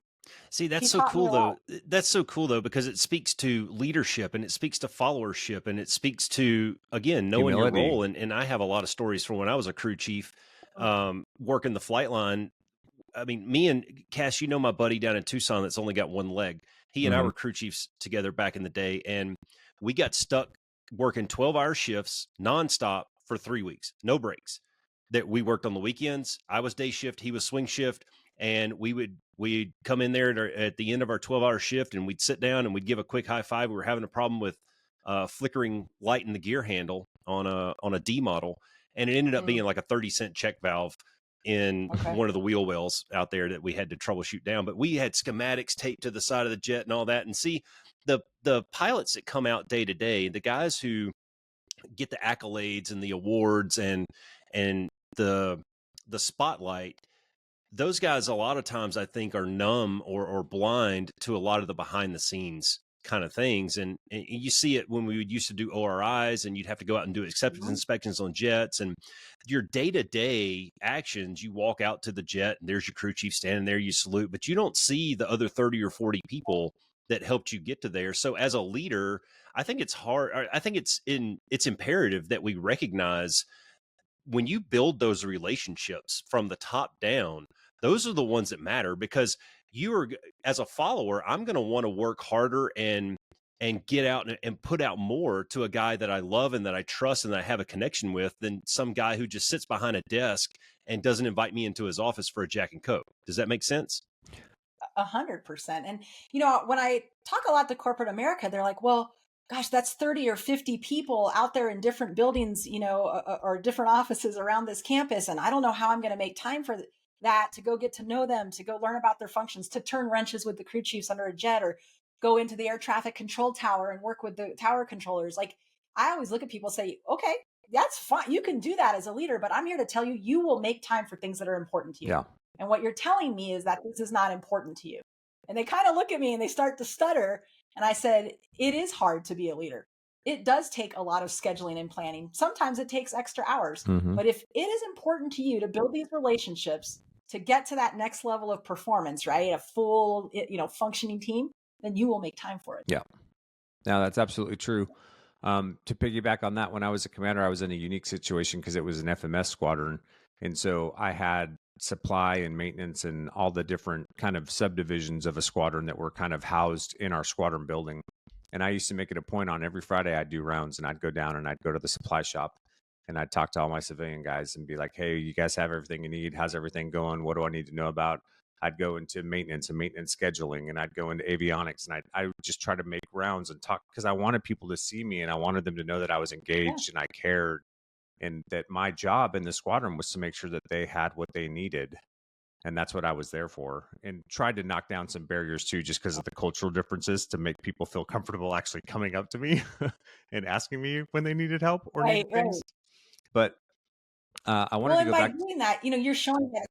Speaker 2: See, that's so cool though. That's so cool though, because it speaks to leadership and it speaks to followership and it speaks to, again, knowing humility. Your role. And I have a lot of stories from when I was a crew chief, working the flight line. I mean, me and Cass, my buddy down in Tucson that's only got one leg. He and I were crew chiefs together back in the day, and we got stuck working 12-hour shifts nonstop for 3 weeks, no breaks. That we worked on the weekends. I was day shift, he was swing shift, and we'd come in there at the end of our 12-hour shift, and we'd sit down and we'd give a quick high five. We were having a problem with flickering light in the gear handle on a D model, and it ended up being like a 30-cent check valve in one of the wheel wells out there that we had to troubleshoot down. But we had schematics taped to the side of the jet and all that. And see, the pilots that come out day to day, the guys who get the accolades and the awards and the spotlight, those guys a lot of times I think are numb or blind to a lot of the behind the scenes kind of things. And you see it when we would used to do ORIs, and you'd have to go out and do acceptance inspections on jets, and your day-to-day actions, you walk out to the jet and there's your crew chief standing there, you salute, but you don't see the other 30 or 40 people that helped you get to there. So as a leader, I think it's hard. I think it's imperative that we recognize when you build those relationships from the top down, those are the ones that matter, because you are, as a follower, I'm going to want to work harder and get out and put out more to a guy that I love and that I trust and that I have a connection with than some guy who just sits behind a desk and doesn't invite me into his office for a Jack and Coke. Does that make sense?
Speaker 4: 100%. And, when I talk a lot to corporate America, they're like, well, gosh, that's 30 or 50 people out there in different buildings, or different offices around this campus. And I don't know how I'm going to make time for that, to go get to know them, to go learn about their functions, to turn wrenches with the crew chiefs under a jet, or go into the air traffic control tower and work with the tower controllers. Like, I always look at people and say, okay, that's fine. You can do that as a leader, but I'm here to tell you, you will make time for things that are important to you. Yeah. And what you're telling me is that this is not important to you. And they kind of look at me and they start to stutter. And I said, it is hard to be a leader. It does take a lot of scheduling and planning. Sometimes it takes extra hours. But if it is important to you to build these relationships, to get to that next level of performance, right? A full, functioning team, then you will make time for it.
Speaker 3: Yeah. Now that's absolutely true. To piggyback on that, when I was a commander, I was in a unique situation because it was an FMS squadron. And so I had supply and maintenance and all the different kind of subdivisions of a squadron that were kind of housed in our squadron building. And I used to make it a point on every Friday I'd do rounds, and I'd go down and I'd go to the supply shop, and I'd talk to all my civilian guys and be like, hey, you guys have everything you need? How's everything going? What do I need to know about? I'd go into maintenance and maintenance scheduling, and I'd go into avionics, and I would just try to make rounds and talk, because I wanted people to see me and I wanted them to know that I was engaged and I cared, and that my job in the squadron was to make sure that they had what they needed. And that's what I was there for, and tried to knock down some barriers too, just because of the cultural differences, to make people feel comfortable actually coming up to me and asking me when they needed help or needed things. But I wanted to go back.
Speaker 4: By doing that, you're showing that.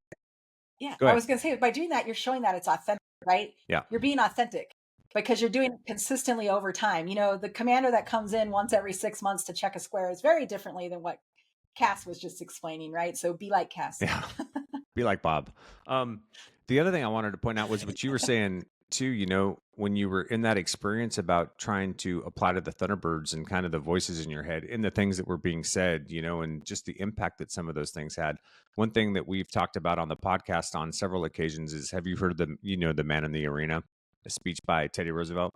Speaker 4: Yeah, I was going to say, by doing that, you're showing that it's authentic, right?
Speaker 3: Yeah.
Speaker 4: You're being authentic because you're doing it consistently over time. The commander that comes in once every 6 months to check a square is very differently than what Cass was just explaining, right? So be like Cass.
Speaker 3: Yeah. Be like Bob. The other thing I wanted to point out was what you were saying too, when you were in that experience about trying to apply to the Thunderbirds, and kind of the voices in your head and the things that were being said, and just the impact that some of those things had. One thing that we've talked about on the podcast on several occasions is, have you heard the Man in the Arena, a speech by Teddy Roosevelt?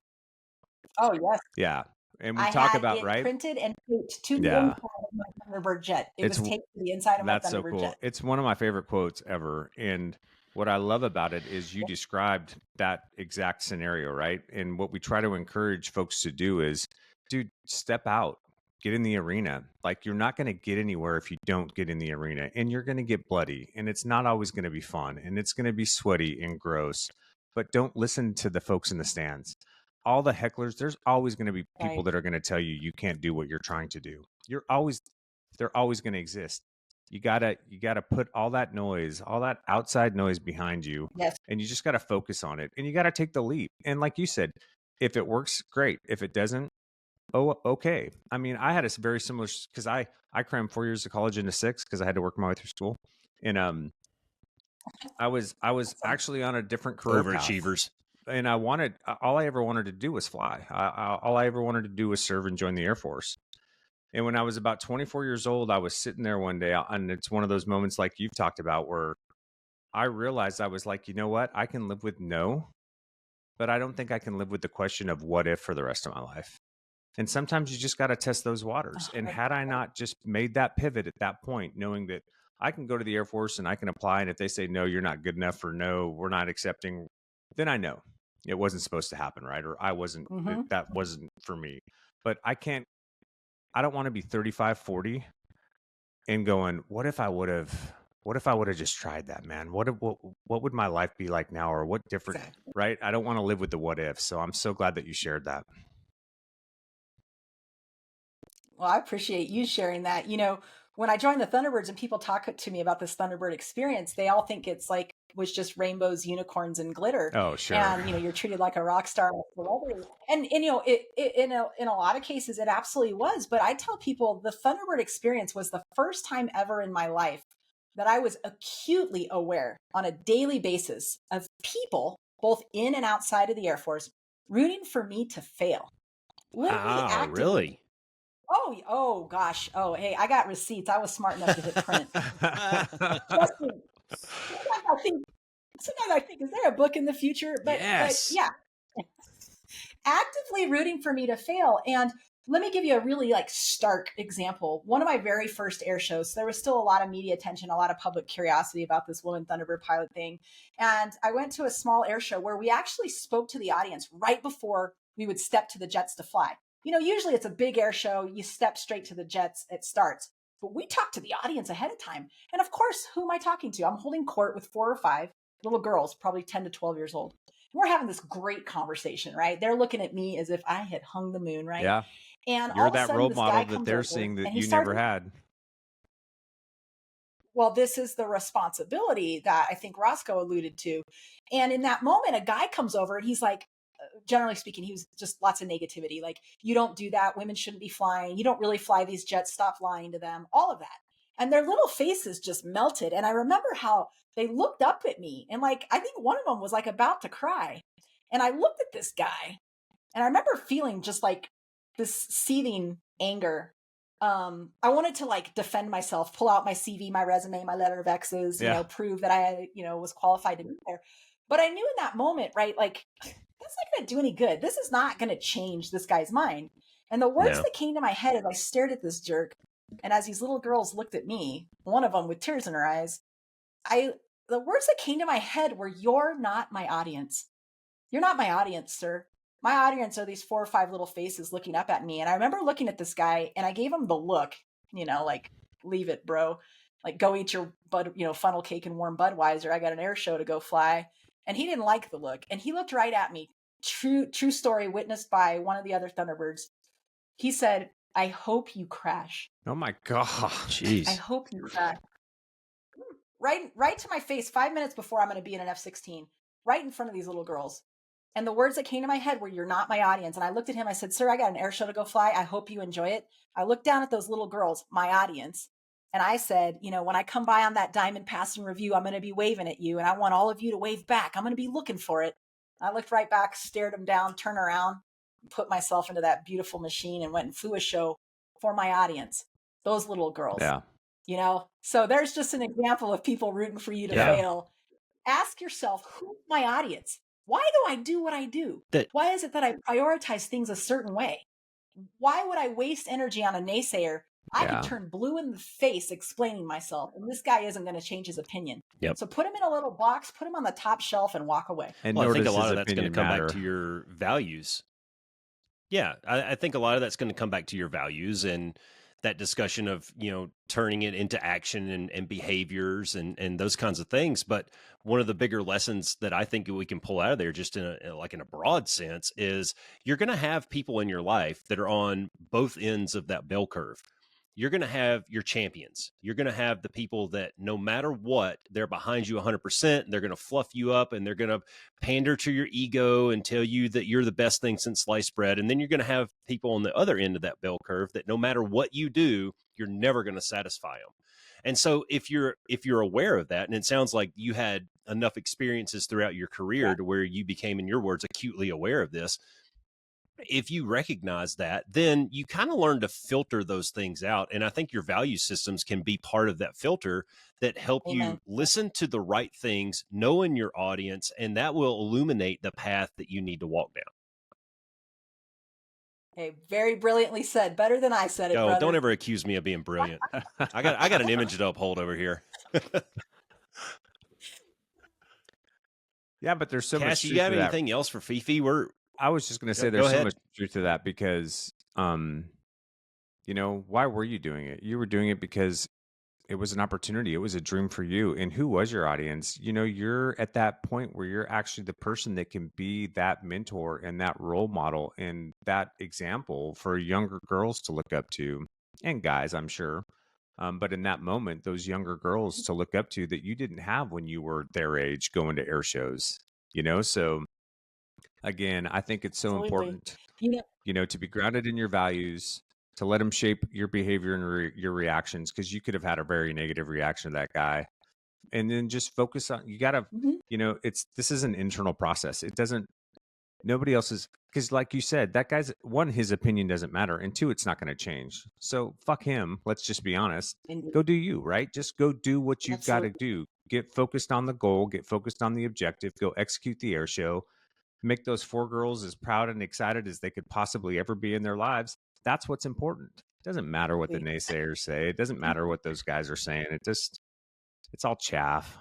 Speaker 4: Oh, yes.
Speaker 3: Yeah. And we talk about, right?
Speaker 4: Printed and taped to the inside of my Thunderbird jet. It was taped to the inside of my Thunderbird jet. That's so cool.
Speaker 3: It's one of my favorite quotes ever. And what I love about it is you described that exact scenario, right? And what we try to encourage folks to do is, dude, step out, get in the arena. Like, you're not going to get anywhere if you don't get in the arena, and you're going to get bloody, and it's not always going to be fun, and it's going to be sweaty and gross, but don't listen to the folks in the stands. All the hecklers, there's always going to be people that are going to tell you can't do what you're trying to do. They're always going to exist. You gotta put all that noise, all that outside noise behind you.
Speaker 4: Yes.
Speaker 3: And you just got to focus on it, and you got to take the leap. And like you said, if it works, great. If it doesn't, okay. I mean, I had a very similar, because I crammed 4 years of college into 6 because I had to work my way through school. And I was actually on a different career path.
Speaker 2: Overachievers.
Speaker 3: And all I ever wanted to do was fly. All I ever wanted to do was serve and join the Air Force. And when I was about 24 years old, I was sitting there one day, and it's one of those moments like you've talked about, where I realized, I was like, you know what? I can live with no, but I don't think I can live with the question of what if for the rest of my life. And sometimes you just got to test those waters. And had I not just made that pivot at that point, knowing that I can go to the Air Force and I can apply, and if they say, no, you're not good enough, or no, we're not accepting, then I know it wasn't supposed to happen, right? Or I wasn't, that wasn't for me. But I don't want to be 35, 40 and going, what if I would have just tried that, man? What would my life be like now? Or what different, right? I don't want to live with the what if. So I'm so glad that you shared that.
Speaker 4: Well, I appreciate you sharing that. You know, when I joined the Thunderbirds and people talk to me about this Thunderbird experience, they all think it's like was just rainbows, unicorns, and glitter.
Speaker 3: Oh, sure.
Speaker 4: And you know, you're treated like a rock star, and you know, in a lot of cases, it absolutely was. But I tell people the Thunderbird experience was the first time ever in my life that I was acutely aware on a daily basis of people, both in and outside of the Air Force, rooting for me to fail.
Speaker 2: Wow, really?
Speaker 4: Oh gosh. Oh, hey, I got receipts. I was smart enough to hit print. Trust me. Sometimes I think, is there a book in the future?
Speaker 2: Yes.
Speaker 4: But yeah, actively rooting for me to fail. And let me give you a really like stark example. One of my very first air shows, so there was still a lot of media attention, a lot of public curiosity about this woman Thunderbird pilot thing. And I went to a small air show where we actually spoke to the audience right before we would step to the jets to fly. You know, usually it's a big air show. You step straight to the jets, it starts. But we talked to the audience ahead of time. And of course, who am I talking to? I'm holding court with 4 or 5 little girls, probably 10 to 12 years old. And we're having this great conversation, right? They're looking at me as if I had hung the moon, right?
Speaker 3: Yeah.
Speaker 4: And
Speaker 3: you're
Speaker 4: all
Speaker 3: that
Speaker 4: of a sudden,
Speaker 3: role
Speaker 4: this
Speaker 3: model
Speaker 4: guy
Speaker 3: that they're seeing that you never had.
Speaker 4: Well, this is the responsibility that I think Roscoe alluded to. And in that moment, a guy comes over and he's like, generally speaking, he was just lots of negativity. Like, you don't do that. Women shouldn't be flying. You don't really fly these jets. Stop lying to them. All of that. And their little faces just melted. And I remember how they looked up at me. And like, I think one of them was like about to cry. And I looked at this guy and I remember feeling just like this seething anger. I wanted to like defend myself, pull out my CV, my resume, my letter of exes, you know, prove that I, you know, was qualified to be there. But I knew in that moment, right, like, that's not going to do any good. This is not going to change this guy's mind. And the words that came to my head as I stared at this jerk, and as these little girls looked at me, one of them with tears in her eyes, the words that came to my head were, "You're not my audience. You're not my audience, sir. My audience are these 4 or 5 little faces looking up at me." And I remember looking at this guy and I gave him the look, you know, like, leave it, bro. Like, go eat your funnel cake and warm Budweiser. I got an air show to go fly. And he didn't like the look. And he looked right at me. True story, witnessed by one of the other Thunderbirds. He said, "I hope you crash."
Speaker 3: Oh my God.
Speaker 2: Jeez.
Speaker 4: I hope you crash. Right to my face, 5 minutes before I'm going to be in an F-16, right in front of these little girls. And the words that came to my head were, "You're not my audience." And I looked at him, I said, "Sir, I got an air show to go fly. I hope you enjoy it." I looked down at those little girls, my audience, and I said, you know, when I come by on that diamond passing review, I'm going to be waving at you. And I want all of you to wave back. I'm going to be looking for it. I looked right back, stared him down, turned around, put myself into that beautiful machine and went and flew a show for my audience. Those little girls.
Speaker 3: Yeah.
Speaker 4: You know, so there's just an example of people rooting for you to fail. Ask yourself, who's my audience? Why do I do what I do? Why is it that I prioritize things a certain way? Why would I waste energy on a naysayer? I could turn blue in the face explaining myself, and this guy isn't going to change his opinion. So put him in a little box, put him on the top shelf, and walk away.
Speaker 2: And I think a lot of that's going to come back to your values. Yeah, I think a lot of that's going to come back to your values and that discussion of, you know, turning it into action and behaviors and those kinds of things. But one of the bigger lessons that I think we can pull out of there, just in a broad sense, is you're going to have people in your life that are on both ends of that bell curve. You're going to have your champions. You're going to have the people that no matter what, they're behind you 100%. They're going to fluff you up and they're going to pander to your ego and tell you that you're the best thing since sliced bread. And then you're going to have people on the other end of that bell curve that no matter what you do, you're never going to satisfy them. And so if you're aware of that, and it sounds like you had enough experiences throughout your career to where you became, in your words, acutely aware of this, if you recognize that, then you kind of learn to filter those things out. And I think your value systems can be part of that filter that help you listen to the right things, knowing your audience, and that will illuminate the path that you need to walk down.
Speaker 4: Hey, very brilliantly said. Better than I said it, brother.
Speaker 2: Don't ever accuse me of being brilliant. I got an image to uphold over here.
Speaker 3: Yeah, but there's so much.
Speaker 2: Cass, you got anything else for FiFi?
Speaker 3: I was just going to say there's so much truth to that because, you know, why were you doing it? You were doing it because it was an opportunity. It was a dream for you. And who was your audience? You know, you're at that point where you're actually the person that can be that mentor and that role model and that example for younger girls to look up to, and guys, I'm sure. But in that moment, those younger girls to look up to that you didn't have when you were their age going to air shows, you know? So again, I think it's so important, you know, to be grounded in your values, to let them shape your behavior and your reactions, because you could have had a very negative reaction to that guy. And then just focus on, you got to, you know, this is an internal process. It doesn't, nobody else's, because like you said, that guy's, one, his opinion doesn't matter. And two, it's not going to change. So fuck him. Let's just be honest. Go do you, right? Just go do what you've got to do. Get focused on the goal, get focused on the objective, go execute the air show, make those 4 girls as proud and excited as they could possibly ever be in their lives. That's what's important. It doesn't matter what the naysayers say. It doesn't matter what those guys are saying. It's all chaff.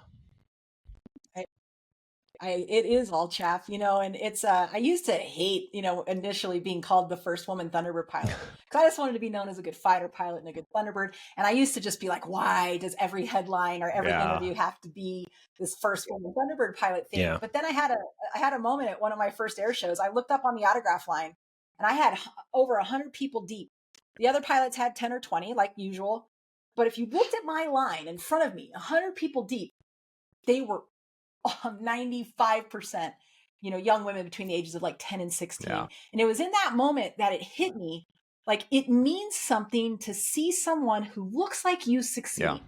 Speaker 4: It is all chaff, you know, and it's, I used to hate, you know, initially being called the first woman Thunderbird pilot, because I just wanted to be known as a good fighter pilot and a good Thunderbird. And I used to just be like, why does every headline or every interview have to be this first woman Thunderbird pilot thing? But then I had a moment at one of my first air shows. I looked up on the autograph line and I had over 100 people deep. The other pilots had 10 or 20 like usual. But if you looked at my line in front of me, 100 people deep, they were 95%, you know, young women between the ages of like 10 and 16. And it was in that moment that it hit me, like it means something to see someone who looks like you succeed.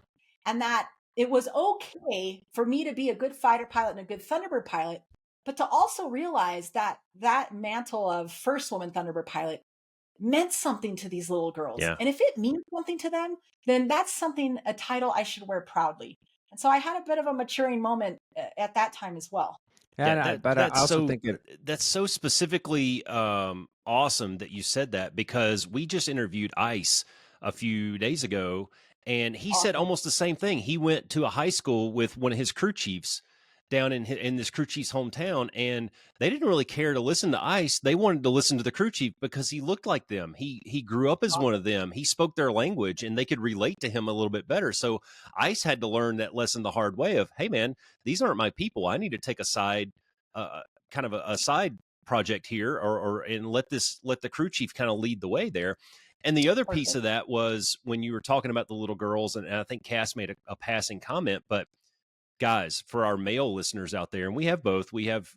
Speaker 4: And that it was okay for me to be a good fighter pilot and a good Thunderbird pilot, but to also realize that that mantle of first woman Thunderbird pilot meant something to these little girls. And if it means something to them, then that's something, a title I should wear proudly. And so I had a bit of a maturing moment at that time as well.
Speaker 2: But I also think that's so specifically awesome that you said that, because we just interviewed Ice a few days ago, and he said almost the same thing. He went to a high school with one of his crew chiefs down in this crew chief's hometown, and they didn't really care to listen to Ice. They wanted to listen to the crew chief because he looked like them. He grew up as one of them. He spoke their language, and they could relate to him a little bit better. So Ice had to learn that lesson the hard way of, hey man, these aren't my people. I need to take a side, kind of a side project here, and let the crew chief kind of lead the way there. And the other piece of that was when you were talking about the little girls, and I think Cass made a passing comment, but guys, for our male listeners out there, and we have both, we have,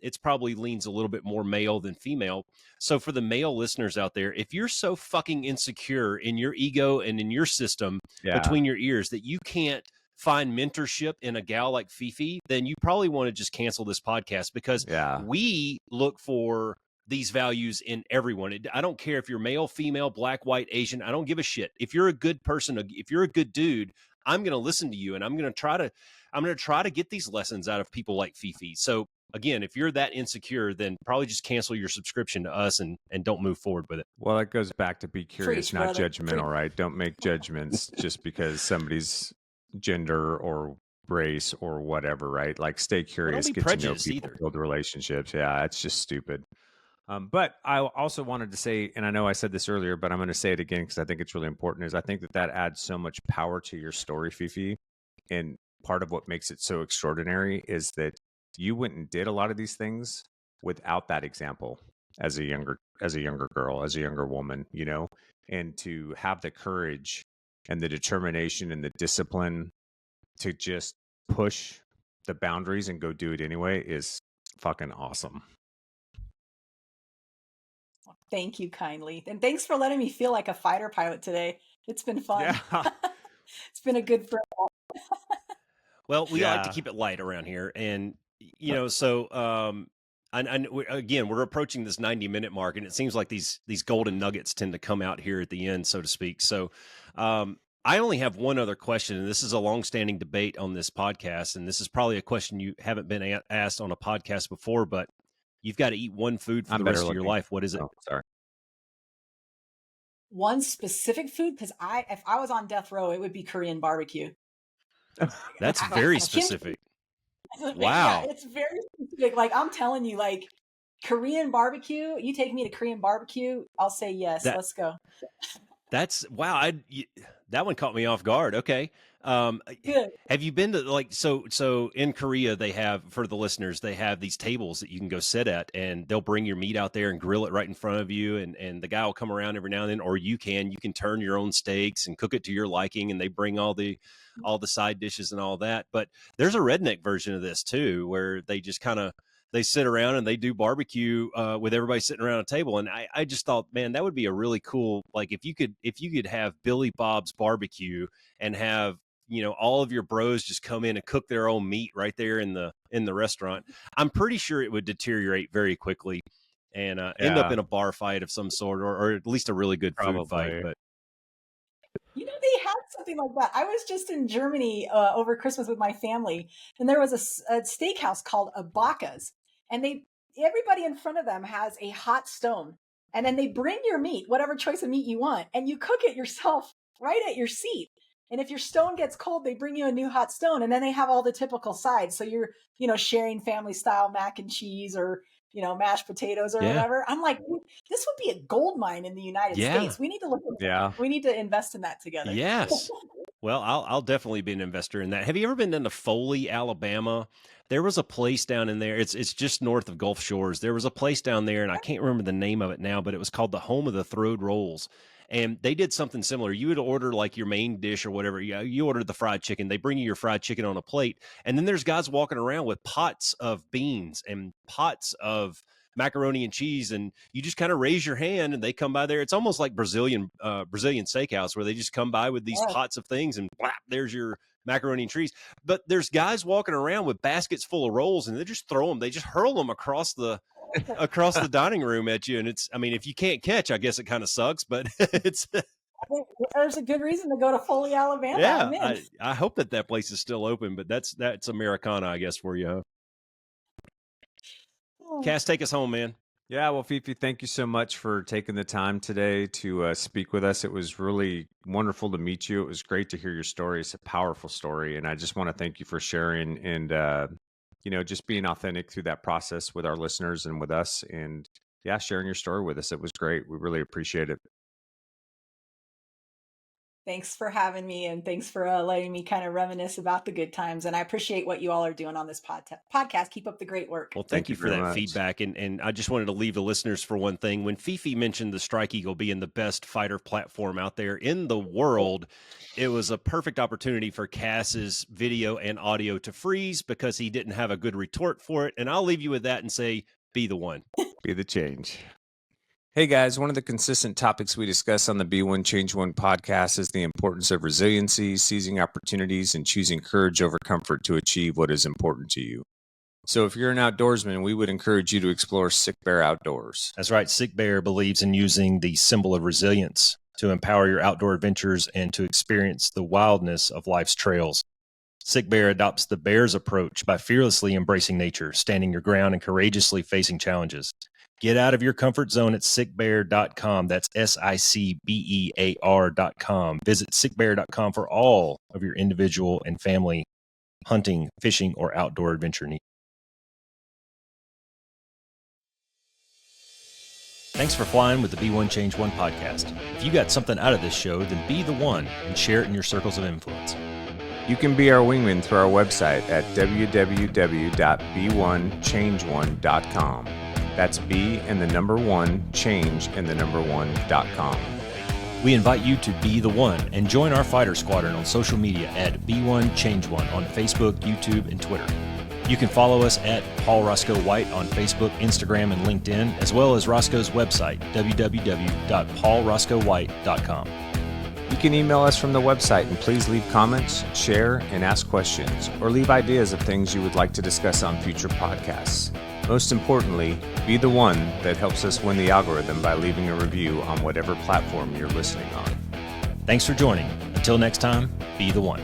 Speaker 2: it's probably leans a little bit more male than female. So for the male listeners out there, if you're so fucking insecure in your ego and in your system between your ears that you can't find mentorship in a gal like FiFi, then you probably want to just cancel this podcast, because we look for these values in everyone. I don't care if you're male, female, black, white, Asian. I don't give a shit. If you're a good person, if you're a good dude, I'm going to listen to you, and I'm going to try to get these lessons out of people like FiFi. So again, if you're that insecure, then probably just cancel your subscription to us and don't move forward with it.
Speaker 3: Well, it goes back to be curious, not judgmental, right? Don't make judgments just because somebody's gender or race or whatever, right? Like stay curious, get to know people, build relationships. Yeah, it's just stupid. But I also wanted to say, and I know I said this earlier, but I'm going to say it again because I think it's really important, is I think that adds so much power to your story, FiFi. And part of what makes it so extraordinary is that you went and did a lot of these things without that example as a younger girl, as a younger woman, you know, and to have the courage and the determination and the discipline to just push the boundaries and go do it anyway is fucking awesome.
Speaker 4: Thank you kindly. And thanks for letting me feel like a fighter pilot today. It's been fun. Yeah. It's been a good friend.
Speaker 2: Well, we like to keep it light around here. And, you know, so And again, we're approaching this 90-minute mark, and it seems like these golden nuggets tend to come out here at the end, so to speak. So I only have one other question, and this is a longstanding debate on this podcast, and this is probably a question you haven't been asked on a podcast before, but you've got to eat one food for the rest of your life. What is it?
Speaker 3: Oh, sorry.
Speaker 4: One specific food? Because if I was on death row, it would be Korean barbecue.
Speaker 2: That's very specific. Wow.
Speaker 4: Yeah, it's very specific. Like, I'm telling you, like, Korean barbecue, you take me to Korean barbecue, I'll say yes. Let's go.
Speaker 2: That's wow. That one caught me off guard. Okay.
Speaker 4: Good.
Speaker 2: Have you been to, like, so in Korea, they have, for the listeners, they have these tables that you can go sit at, and they'll bring your meat out there and grill it right in front of you. And the guy will come around every now and then, or you can turn your own steaks and cook it to your liking. And they bring all the side dishes and all that. But there's a redneck version of this too, where they just they sit around and they do barbecue with everybody sitting around a table. And I just thought, man, that would be a really cool, like, if you could have Billy Bob's barbecue and have, all of your bros just come in and cook their own meat right there in the restaurant. I'm pretty sure it would deteriorate very quickly and end up in a bar fight of some sort, or at least a really good food fight. But
Speaker 4: they had something like that. I was just in Germany over Christmas with my family, and there was a steakhouse called Abaka's, and everybody in front of them has a hot stone, and then they bring your meat, whatever choice of meat you want, and you cook it yourself right at your seat. And if your stone gets cold, they bring you a new hot stone, and then they have all the typical sides. So you're, sharing family style mac and cheese, or mashed potatoes or whatever. I'm like, this would be a gold mine in the United States. We need to look at that. We need to invest in that together.
Speaker 2: Yes. Well, I'll definitely be an investor in that. Have you ever been down to Foley, Alabama? There was a place down in there. It's just north of Gulf Shores. There was a place down there, and I can't remember the name of it now, but it was called the Home of the Throwed Rolls. And they did something similar. You would order like your main dish or whatever. You ordered the fried chicken. They bring you your fried chicken on a plate. And then there's guys walking around with pots of beans and pots of macaroni and cheese. And you just kind of raise your hand and they come by there. It's almost like Brazilian steakhouse, where they just come by with these pots of things and blap, there's your macaroni and cheese. But there's guys walking around with baskets full of rolls, and they just throw them. They just hurl them across the dining room at you. And if you can't catch, I guess it kind of sucks, but
Speaker 4: there's a good reason to go to Foley, Alabama.
Speaker 2: Yeah. I hope that place is still open, but that's Americana, I guess, for you. Cass, take us home, man.
Speaker 3: Yeah. Well, FiFi, thank you so much for taking the time today to speak with us. It was really wonderful to meet you. It was great to hear your story. It's a powerful story. And I just want to thank you for sharing and, just being authentic through that process with our listeners and with us, and sharing your story with us. It was great. We really appreciate it.
Speaker 4: Thanks for having me, and thanks for letting me kind of reminisce about the good times. And I appreciate what you all are doing on this podcast. Keep up the great work.
Speaker 2: Well, thank you for that feedback. And I just wanted to leave the listeners for one thing. When FiFi mentioned the Strike Eagle being the best fighter platform out there in the world, it was a perfect opportunity for Cass's video and audio to freeze because he didn't have a good retort for it. And I'll leave you with that and say, be the one.
Speaker 3: Be the change. Hey guys, one of the consistent topics we discuss on the Be One Change One podcast is the importance of resiliency, seizing opportunities, and choosing courage over comfort to achieve what is important to you. So if you're an outdoorsman, we would encourage you to explore Sick Bear Outdoors.
Speaker 2: That's right. Sick Bear believes in using the symbol of resilience to empower your outdoor adventures and to experience the wildness of life's trails. Sick Bear adopts the bear's approach by fearlessly embracing nature, standing your ground, and courageously facing challenges. Get out of your comfort zone at sickbear.com. That's SICBEAR.com. Visit sickbear.com for all of your individual and family hunting, fishing, or outdoor adventure needs. Thanks for flying with the Be One Change One podcast. If you got something out of this show, then be the one and share it in your circles of influence.
Speaker 3: You can be our wingman through our website at www.be1change1.com. That's B and the number 1, change and the number 1.com.
Speaker 2: We invite you to be the one and join our Fighter Squadron on social media at Be1Change1 on Facebook, YouTube, and Twitter. You can follow us at Paul Roscoe White on Facebook, Instagram, and LinkedIn, as well as Roscoe's website, www.paulroscoewhite.com.
Speaker 3: You can email us from the website, and please leave comments, share, and ask questions, or leave ideas of things you would like to discuss on future podcasts. Most importantly, be the one that helps us win the algorithm by leaving a review on whatever platform you're listening on.
Speaker 2: Thanks for joining. Until next time, be the one.